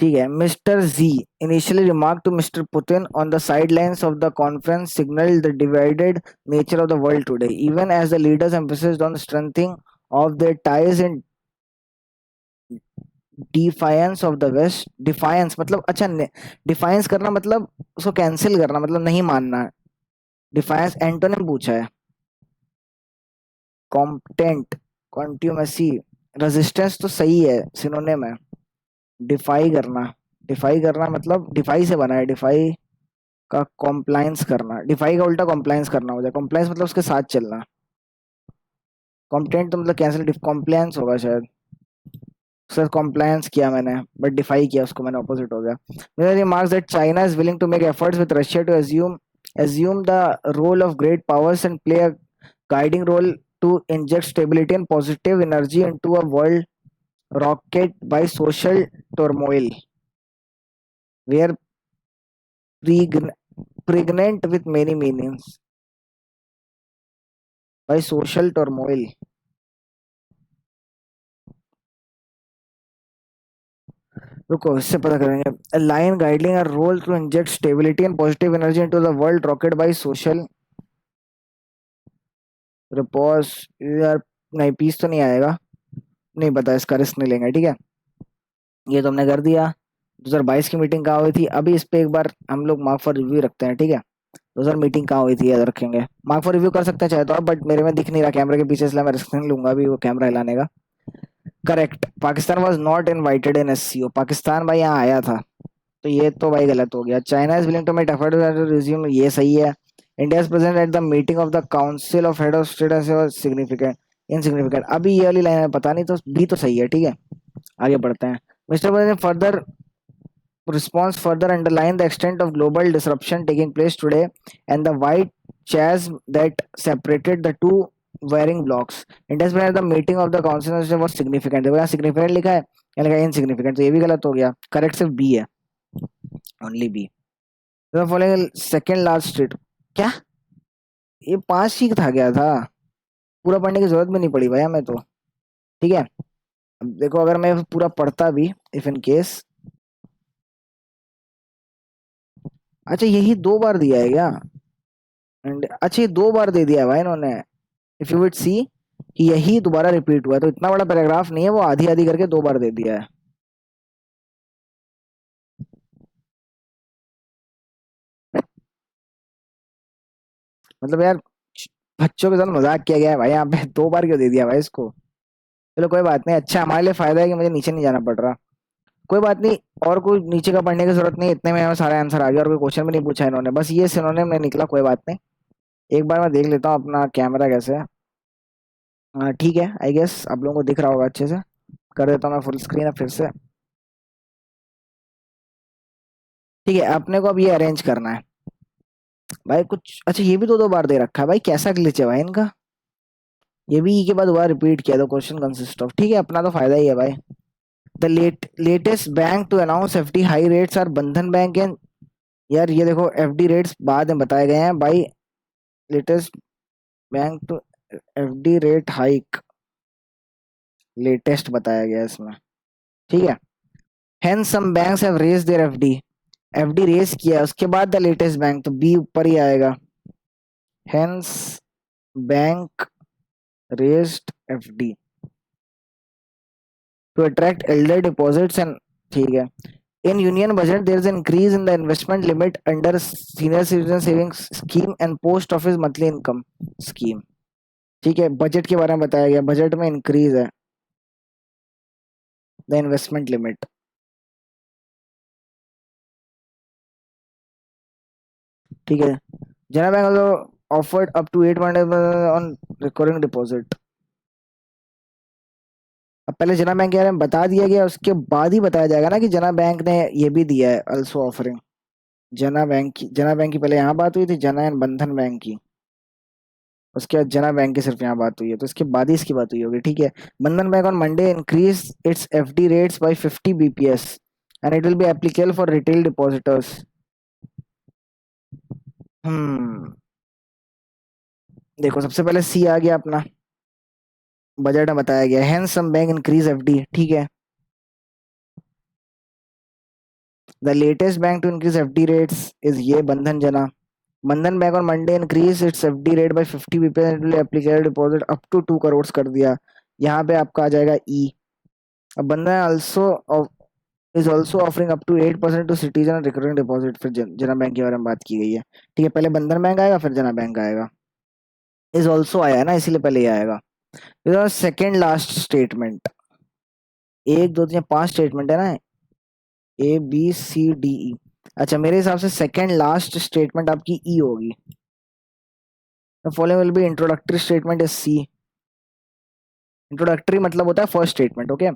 ठीक है mister Xi initially remark to mister Putin on the sidelines of the conference signal the divided nature of the world today even as the leaders emphasised on strengthening of their ties in defiance of the west defiance मतलब अच्छा defiance करना मतलब उसको cancel करना मतलब नहीं मानना defiance antonym पूछा है कॉम्पिटेंट कॉन्ट्यूमेसी रेजिस्टेंस तो सही है सिनोनिम है डिफाई करना मतलब डिफाई से बना है डिफाई का कॉम्प्लायंस करना डिफाई का उल्टा कॉम्प्लायंस करना हो जाए कॉम्प्लायंस मतलब उसके साथ चलना कॉम्पिटेंट तो मतलब कैंसिल कॉम्प्लायंस होगा शायद सर कॉम्प्लायंस किया मैंने बट डिफाई किया उसको मैंने ऑपोजिट हो गया मेरा remarks that China is willing to make efforts with Russia to assume the role of great powers and play a guiding role to inject stability and positive energy into a world rocked by social turmoil, where preg- pregnant with many meanings by social turmoil. रुको इससे पता करेंगे. A line guiding a role to inject stability and positive energy into the world rocked by social repose. यार नहीं, piece तो नहीं आएगा. नहीं पता, इसका रिस्क नहीं लेंगे, ठीक है. ये तो हमने कर दिया. 2022 की मीटिंग कहाँ हुई थी? अभी इस पे एक बार हम लोग मार्क फॉर रिव्यू रखते हैं, ठीक है. 2000 मीटिंग कहाँ हुई थी याद रखेंगे. मार्क फॉर रिव्यू कर सकते हैं चाहे तो आप, बट मेरे में दिख नहीं रहा कैमरे के पीछे, इसलिए मैं रिस्क नहीं लूंगा अभी वो कैमरा हिलाने का. Correct. Pakistan was not invited in SCO. Pakistan भाई यहाँ आया था, तो ये तो भाई गलत हो गया. China is willing to make effort to resume, ये सही है. India is present at the meeting of the council of head of state significant insignificant. अभी ये वाली लाइन पता नहीं, तो बी तो सही है, ठीक है. आगे बढ़ते हैं. Mister president further response further underline the extent of global disruption taking place today and the wide chasm that separated the two varying blocks. India's plan at the meeting of the council was significant. देखो यहाँ significant लिखा है, यहाँ लिखा है insignificant, तो ये भी गलत हो गया. करेक्ट सिर्फ बी है, only B. The following second large state. क्या ये 5 ही था, गया था. पूरा पढ़ने की जरूरत भी नहीं पड़ी भाई हमें तो, ठीक है. अब देखो अगर मैं पूरा पढ़ता भी, इफ इन केस. अच्छा यही 2 बार दिया है क्या? एंड अच्छा ये 2 बार दे दिया है भाई इन्होंने. इफ यू विड सी कि यही दोबारा रिपीट हुआ है, तो इतना बड़ा पैराग्राफ नहीं है, वो आधी आधी करके 2 बार दे दिया है. मतलब यार बच्चों के साथ मजाक किया गया है भाई यहाँ पे. 2 बार क्यों दे दिया भाई इसको. चलो कोई बात नहीं, अच्छा हमारे लिए फायदा है कि मुझे नीचे नहीं जाना पड़ रहा. कोई बात नहीं. और कोई नीचे का पढ़ने की जरूरत नहीं, इतने में हमें सारा आंसर आ गया और कोई क्वेश्चन भी नहीं पूछा इन्होंने, बस ये सिनोनिम में निकला. कोई बात नहीं. एक बार मैं देख लेता हूँ अपना कैमरा कैसे है. हाँ ठीक है, आई गेस आप लोगों को दिख रहा होगा अच्छे से. कर देता हूँ मैं फुल स्क्रीन है फिर से. ठीक है, अपने को अब ये अरेंज करना है भाई कुछ. अच्छा ये भी 2 2 बार दे रखा है भाई, कैसा ग्लिच है भाई इनका. ये भी ई के बाद हुआ रिपीट किया, तो क्वेश्चन कंसिस्ट ऑफ, ठीक है अपना तो फायदा ही है भाई. The latest bank to announce FD high rates are Bandhan Bank and. यार ये देखो एफडी रेट्स बाद में बताए गए हैं भाई. Latest bank to FD rate hike latest बताया गया है इसमें, ठीक है. Hence some banks have raised their FD. FD raise किया है, उसके बाद द लेटेस्ट बैंक, तो बी ऊपर ही आएगा. Hence bank raised FD to attract elder deposits and. ठीक है. In union budget there is an increase in the investment limit under senior citizen savings scheme and post office monthly income scheme. ठीक है, budget के बारे में बताया गया, budget में इंक्रीज है द इन्वेस्टमेंट लिमिट, ठीक है. जना bank also offered up to 8 on recurring deposit. अब पहले जना बैंक के बारे में बता दिया गया, उसके बाद ही बताया जाएगा ना कि जना बैंक ने ये भी दिया है also offering. जना बैंक की पहले यहाँ बात हुई थी, जना एंड बंधन बैंक की. उसके बाद जना बैंक की सिर्फ यहाँ बात हुई है, तो इसके बाद ही इसकी बात हुई होगी, ठीक है. Bandhan bank on Monday increase its FD rates by 50 bps and it will be applicable for retail depositors. Hmm. देखो सबसे पहले सी आ गया अपना, बजट में बताया गया hence some bank increase FD, ठीक है. The latest bank to increase FD rates is ये Bandhan Jana. Bandhan bank on Monday increase its FD rate by 50 bps and will applicable deposit up to 2 crores कर दिया. यहाँ पे आपका आ जाएगा ई. अब बंधन also is also offering up to 8% to citizen recurring deposit. फिर जना बैंक के बारे में बात की गई है, ठीक है. पहले बंधन बैंक आएगा फिर जना बैंक आएगा. इज ऑल्सो आया है ना, इसीलिए पहले ये आएगा. Second last statement. 1 2 3 4 5 स्टेटमेंट है ना, ABCDE. अच्छा मेरे हिसाब से सेकेंड लास्ट स्टेटमेंट आपकी ई होगी. Following will be introductory statement is C. Introductory मतलब होता है first statement, okay.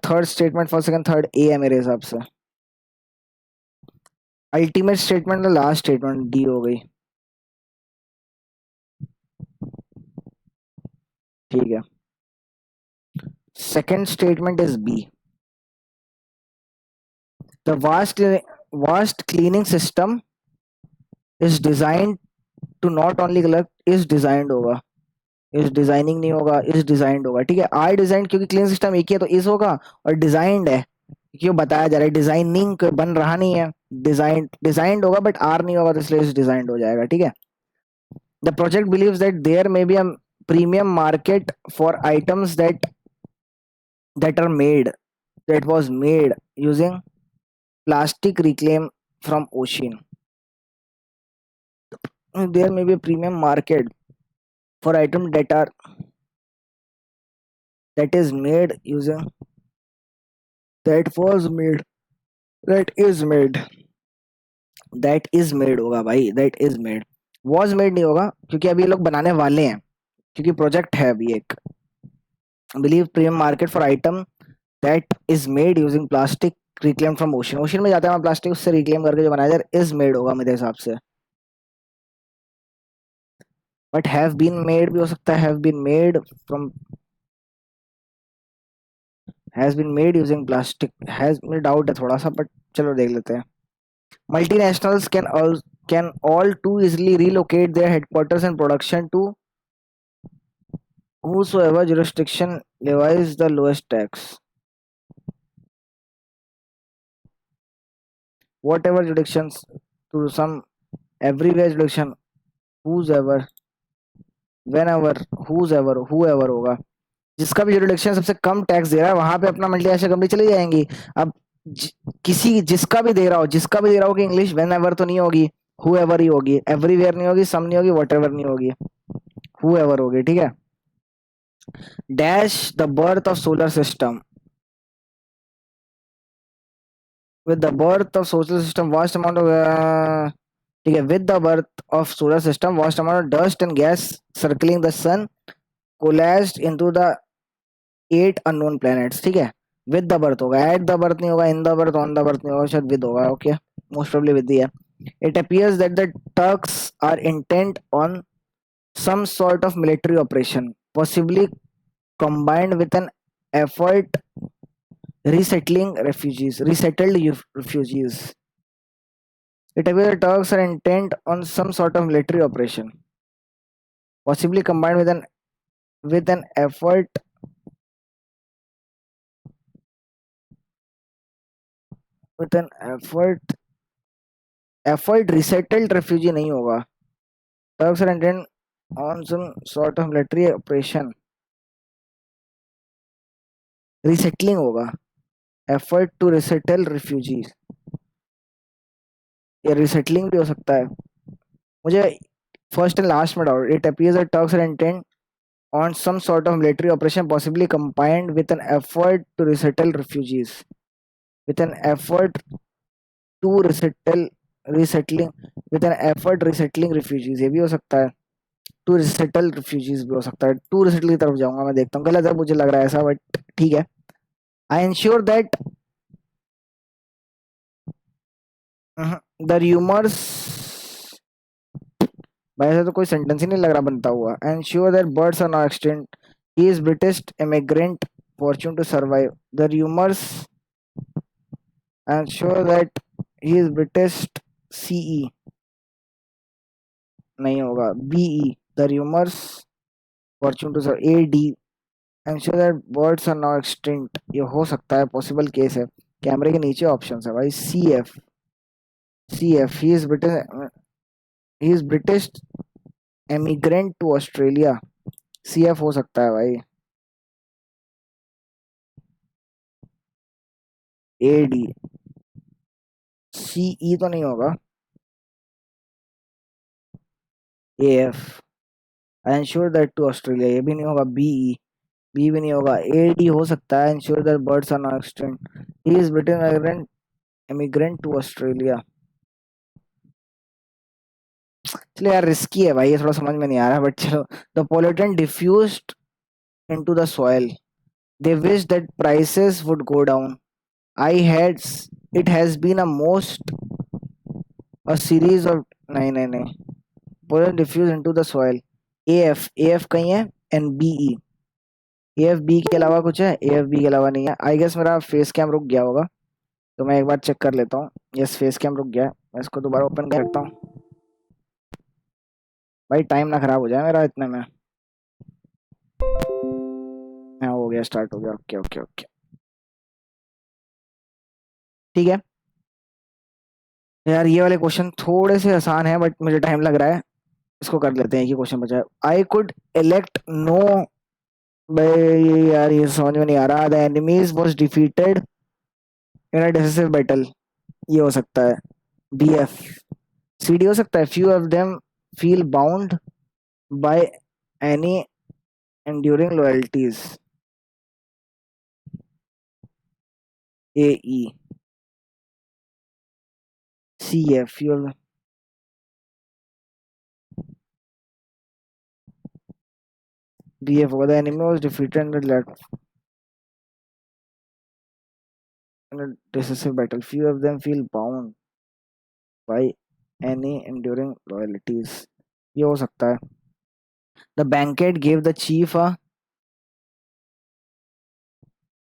Third statement first second third A है मेरे हिसाब से. Ultimate statement last statement D हो गई. ठीक है। Second statement is B, the vast cleaning system is design to not only collect, is designed होगा, इज डिजाइनिंग नहीं होगा, इज डिजाइंड होगा। ठीक है, आर डिजाइन क्योंकि क्लीन सिस्टम एक ही है तो इज होगा, और डिजाइंड है क्यों बताया जा रहा है, डिजाइनिंग बन रहा नहीं है, डिजाइन डिजाइंड होगा बट आर नहीं होगा तो इसलिए इज डिजाइंड हो जाएगा। ठीक है। The project believes that there may be a premium market for items that are made that was made using plastic reclaim from ocean. There may be a premium market for items that is made using that was made that is made that is made होगा भाई, that is made, was made नहीं होगा क्योंकि अभी ये लोग बनाने वाले हैं, क्योंकि प्रोजेक्ट है अभी एक। Believe premium market for item that is made using plastic reclaim from ocean, ocean में जाता है प्लास्टिक, उससे रिक्लेम करके जो बनाया जाए इज मेड होगा मेरे हिसाब से। बट हैव बीन मेड भी हो सकता है, have been made from, has been made using plastic, has में डाउट है थोड़ा सा बट चलो देख लेते हैं। Multinationals can all too easily relocate their headquarters and production to whosoever jurisdiction levies the lowest tax, whatever jurisdictions to some everywhere jurisdiction, whosoever, whenever, whoever होगा, जिसका भी जुरिडिक्शन सबसे कम टैक्स दे रहा है वहां पे अपना मल्टीनेशनल कंपनी चली जाएंगी। अब किसी जिसका भी दे रहा हो, जिसका भी दे रहा हो कि इंग्लिश वेन एवर तो नहीं होगी, हु एवर ही होगी, एवरीवेयर नहीं होगी, सम नहीं होगी, वट एवर नहीं होगी, हु एवर होगी। ठीक है। Dash the birth of solar system, with the birth of solar system vast amount of, ठीक है, with the birth of solar system vast amount of dust and gas circling the sun coalesced into the 8 unknown planets. ठीक है, with the birth होगा, at the birth नहीं होगा, in the birth, on the birth नहीं होगा, शायद with होगा। Okay, most probably with ही है। It appears that the Turks are intent on some sort of military operation, possibly combined with an effort resettled refugees. It appears the Turks are intent on some sort of military operation, possibly combined with an effort resettled refugee नहीं होगा, Turks are intent on some sort of military operation, resettling होगा, effort to resettle refugees, या resettling भी हो सकता है। मुझे first and last में doubt, it appears that Turks are intent on some sort of military operation, possibly combined with an effort to resettle refugees, with an effort to resettling with an effort resettling refugees, ये भी हो सकता है, to resettle refugees भी हो सकता है। To resettle की तरफ जाऊंगा, मैं देखता हूँ, गलत है मुझे लग रहा है ऐसा बट ठीक है। I ensure that the rumours, भाई ऐसा तो कोई सेंटेंस ही नहीं लग रहा बनता हुआ। Ensure that birds are not extinct, he is British immigrant fortune to survive, the rumors ensure that he is British CE नहीं होगा, BE, the rumors fortune to survive, AD ensure that birds are now extinct, ये हो सकता है, possible case है। कैमरे के नीचे ऑप्शंस है भाई, CF he is British emigrant to Australia, CF हो सकता है भाई। AD, CE तो नहीं होगा, AF ensure that to Australia, ये भी नहीं होगा, BE, बी भी नहीं होगा, AD हो सकता है, ensure that birds are not extinct, he is British immigrant to Australia। चलो यार रिस्की है भाई, ये थोड़ा समझ में नहीं आ रहा बट चलो। The pollutant diffused into the soil, they wish that prices would go down, I had it has been a series of, नहीं pollutant diffused into the soil, AF कहीं है, and BE A F B के अलावा कुछ है? ए F B के अलावा नहीं है। आई गेस मेरा फेस कैम रुक गया होगा, तो मैं एक बार चेक कर लेता हूँ। यस, फेस कैम रुक गया है। मैं इसको दोबारा ओपन करता हूँ। भाई टाइम ना खराब हो जाए मेरा इतने में। हाँ, हो गया, स्टार्ट हो गया। ओके ओके ओके, ठीक है। यार ये वाले क्वेश्चन थोड़े से आसान है, बट मुझे टाइम लग रहा है। इसको कर लेते हैं, ये क्वेश्चन बचा है। I could elect no. भाई यार ये समझ में नहीं आ रहा। The enemies was defeated in a decisive battle. ये हो सकता है बी एफ। सी डी हो सकता है, few of them feel bound by any enduring loyalties. A E. C F, few. B F होगा, the enemy was defeated in a decisive battle. Few of them feel bound by any enduring loyalties. ये हो सकता है। The banquet gave the chief a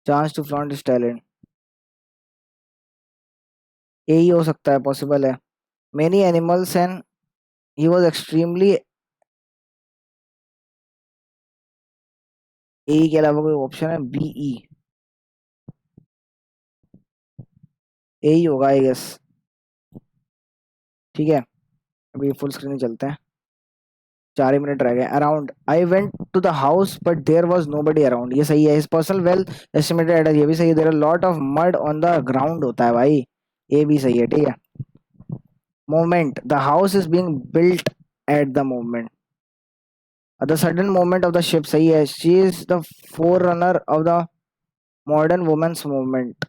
chance to flaunt his talent. यही हो सकता है, possible है। Many animals and he was extremely। ए के अलावा कोई ऑप्शन है? B E. ए ही होगा आई गेस। ठीक है, अभी फुल स्क्रीन ही चलते हैं। 4 ही मिनट रह गए। Around I went to the house but there was nobody around. ये सही है। His personal wealth estimated at. ये भी सही है। There are lot of mud on the ground होता है भाई। ये भी सही है, ठीक है। Moment. The house is being built at the moment. At the sudden moment of the ship. सही है। She is the forerunner of the modern women's movement.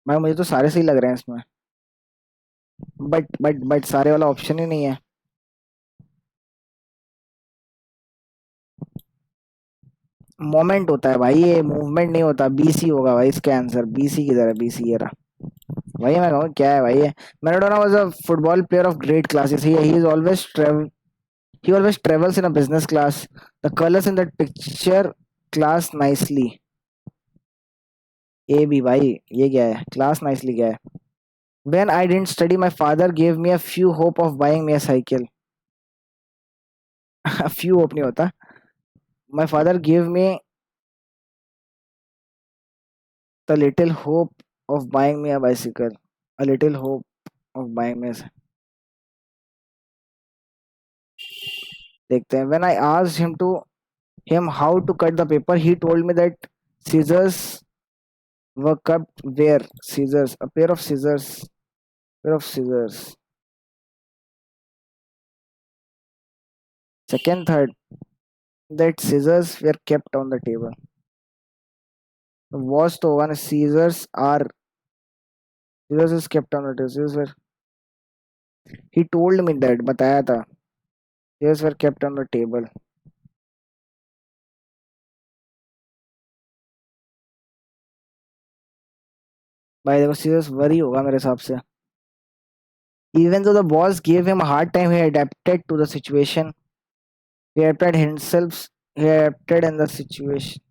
भाई मुझे तो सारे सही लग रहे हैं इसमें। बट सारे वाला ऑप्शन ही नहीं है। मोमेंट होता है भाई, ये मूवमेंट नहीं होता। बीसी होगा भाई इसका आंसर। बीसी किधर है? बीसी ये रहा। भाई मैं कहूँ क्या है भाई ये। Maradona was a football player of great classes. He is always travel। He always travels in a business class. The colors in that picture class nicely। ए भी भाई। ये क्या है? क्लास नाइसली क्या है? When I didn't study, my father gave me a few hope of buying me a cycle। a few hope नहीं होता। My father gave me the little hope of buying me a bicycle। A little hope of buying me a। देखते हैं। When I asked him how to cut the paper, he told me that scissors were kept where? Scissors, a pair of scissors, pair of scissors। Second, third, that scissors were kept on the table। Was तो one scissors are। Scissors is kept on the table। Scissors were। He told me that, बताया था। Scissors were kept on the table। भाई देखो, scissors worry होगा मेरे हिसाब से। Even though the boss gave him a hard time, he adapted to the situation। He adapted himself। He adapted in the situation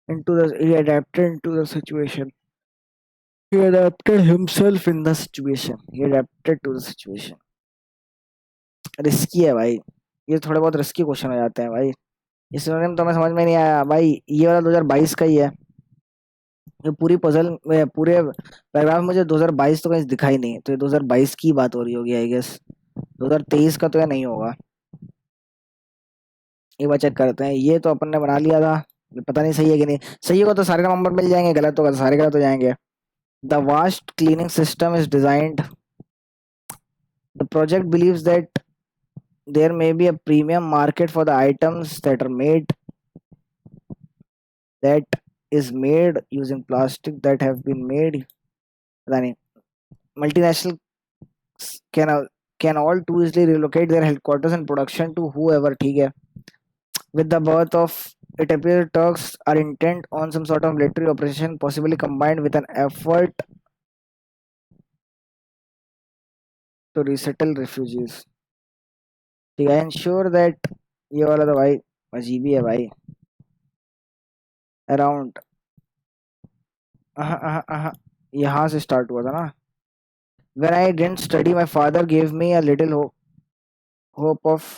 into the he adapted into the situation। He adapted himself in the situation। He adapted to the situation। Risky है भाई। ये थोड़े बहुत risky question हो जाते हैं भाई। इस सिनोनिम तो हमें समझ में नहीं आया भाई। ये वाला 2022 का ही है। ये पूरी पजल में पूरे पैराग्राफ मुझे 2022 तो कहीं दिखा ही नहीं, तो ये 2022 की बात हो रही होगी आई गेस। 2023 का तो ये नहीं होगा। एक बार चेक करते हैं। ये तो अपन ने बना लिया था। ये पता नहीं सही है कि नहीं। सही होगा तो सारे नंबर मिल जाएंगे, गलत होगा तो सारे गलत हो जाएंगे। The vast cleaning system is designed. The project believes that there may be a premium market for the items that are made that is made using plastic that have been made। पता नहीं। Multinational can can all too easily relocate their headquarters and production to whoever। ठीक है। With the birth of it appears Turks are intent on some sort of military operation, possibly combined with an effort to resettle refugees। ठीक है। Ensure that ये वाला तो भाई अजीब ही है भाई। अराउंड, यहाँ से स्टार्ट हुआ था ना। When I didn't study, my father gave me a little hope of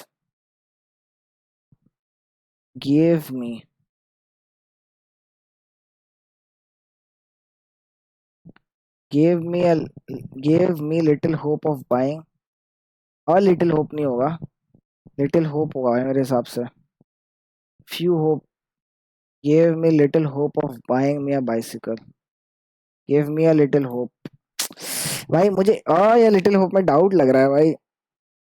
gave me gave me a gave me little hope of buying, और लिटिल होप नहीं होगा, लिटिल होप होगा भाई मेरे हिसाब से। few hope gave me little hope of buying me a bicycle, gave me a little hope। भाई मुझे या लिटिल होप में डाउट लग रहा है भाई।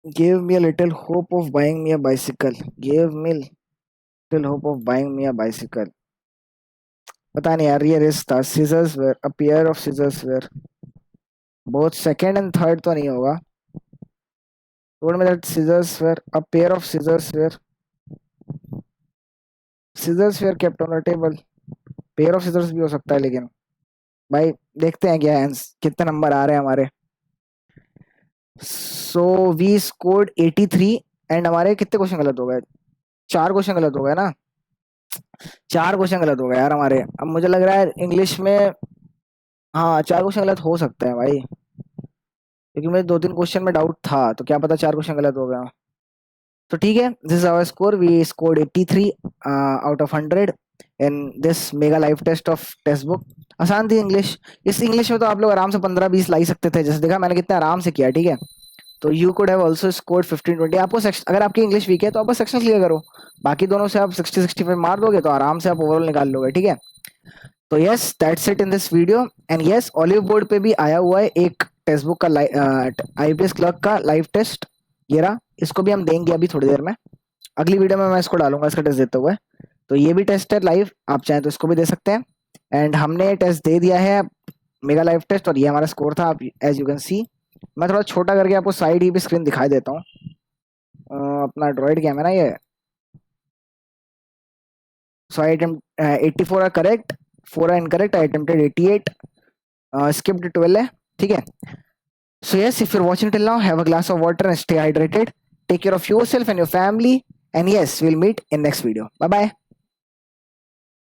gave me a little hope of buying me a bicycle, gave me little hope of buying me a bicycle। पता नहीं यार, ये रिस्क था। scissors were a pair of scissors were both second and third तो नहीं होगा। told me that scissors were a pair of scissors were kept on a table। pair of scissors भी हो सकता है, लेकिन भाई देखते हैं क्या कितने नंबर आ रहे हैं हमारे। सो वी स्कोर्ड 83 एंड हमारे कितने क्वेश्चन गलत हो गए? 4 क्वेश्चन गलत हो गए ना। 4 क्वेश्चन गलत हो गए यार हमारे। अब मुझे लग रहा है इंग्लिश में, हाँ 4 क्वेश्चन गलत हो सकते हैं भाई, क्योंकि मुझे 2-3 क्वेश्चन में डाउट था, तो क्या पता 4 क्वेश्चन गलत हो गया। तो ठीक है, this is our score. We scored 83 out of 100 in this mega live test of text book. आसान थी इंग्लिश। इस इंग्लिश में तो आप लोग आराम से 15-20 ला ही सकते थे, जैसे देखा मैंने कितने आराम से किया। ठीक है, तो you could have also scored 15-20। आपको अगर आपकी इंग्लिश वीक है तो आप बस सेक्शन क्लियर करो, बाकी दोनों से आप 60-65 मार दोगे तो आराम से आप ओवरऑल निकाल लोगे। ठीक है, तो yes that's it in this video. And yes, olive board पे भी आया हुआ है एक टेक्स्ट बुक का आईपीएस क्लर्क का लाइव टेस्ट, ये रहा। इसको भी हम देंगे अभी थोड़ी देर में, अगली वीडियो में मैं इसको डालूंगा इसका टेस्ट देते हुए। तो ये भी टेस्ट है लाइव, आप चाहें तो इसको भी दे सकते हैं। एंड हमने टेस्ट दे दिया है मेगा लाइव टेस्ट, और ये हमारा स्कोर था, आप एज यू कैन सी। मैं थोड़ा छोटा करके आपको साइड ही भी स्क्रीन दिखाई देता हूँ। अपना ड्रॉइड गेम है ना ये। So I attempt 84 are correct, 4 are incorrect, I attempted 88, skipped 12 है। ठीक है, so yes, if you're watching till now, have a glass of water and stay hydrated. Take care of yourself and your family, and yes, we'll meet in next video. Bye bye.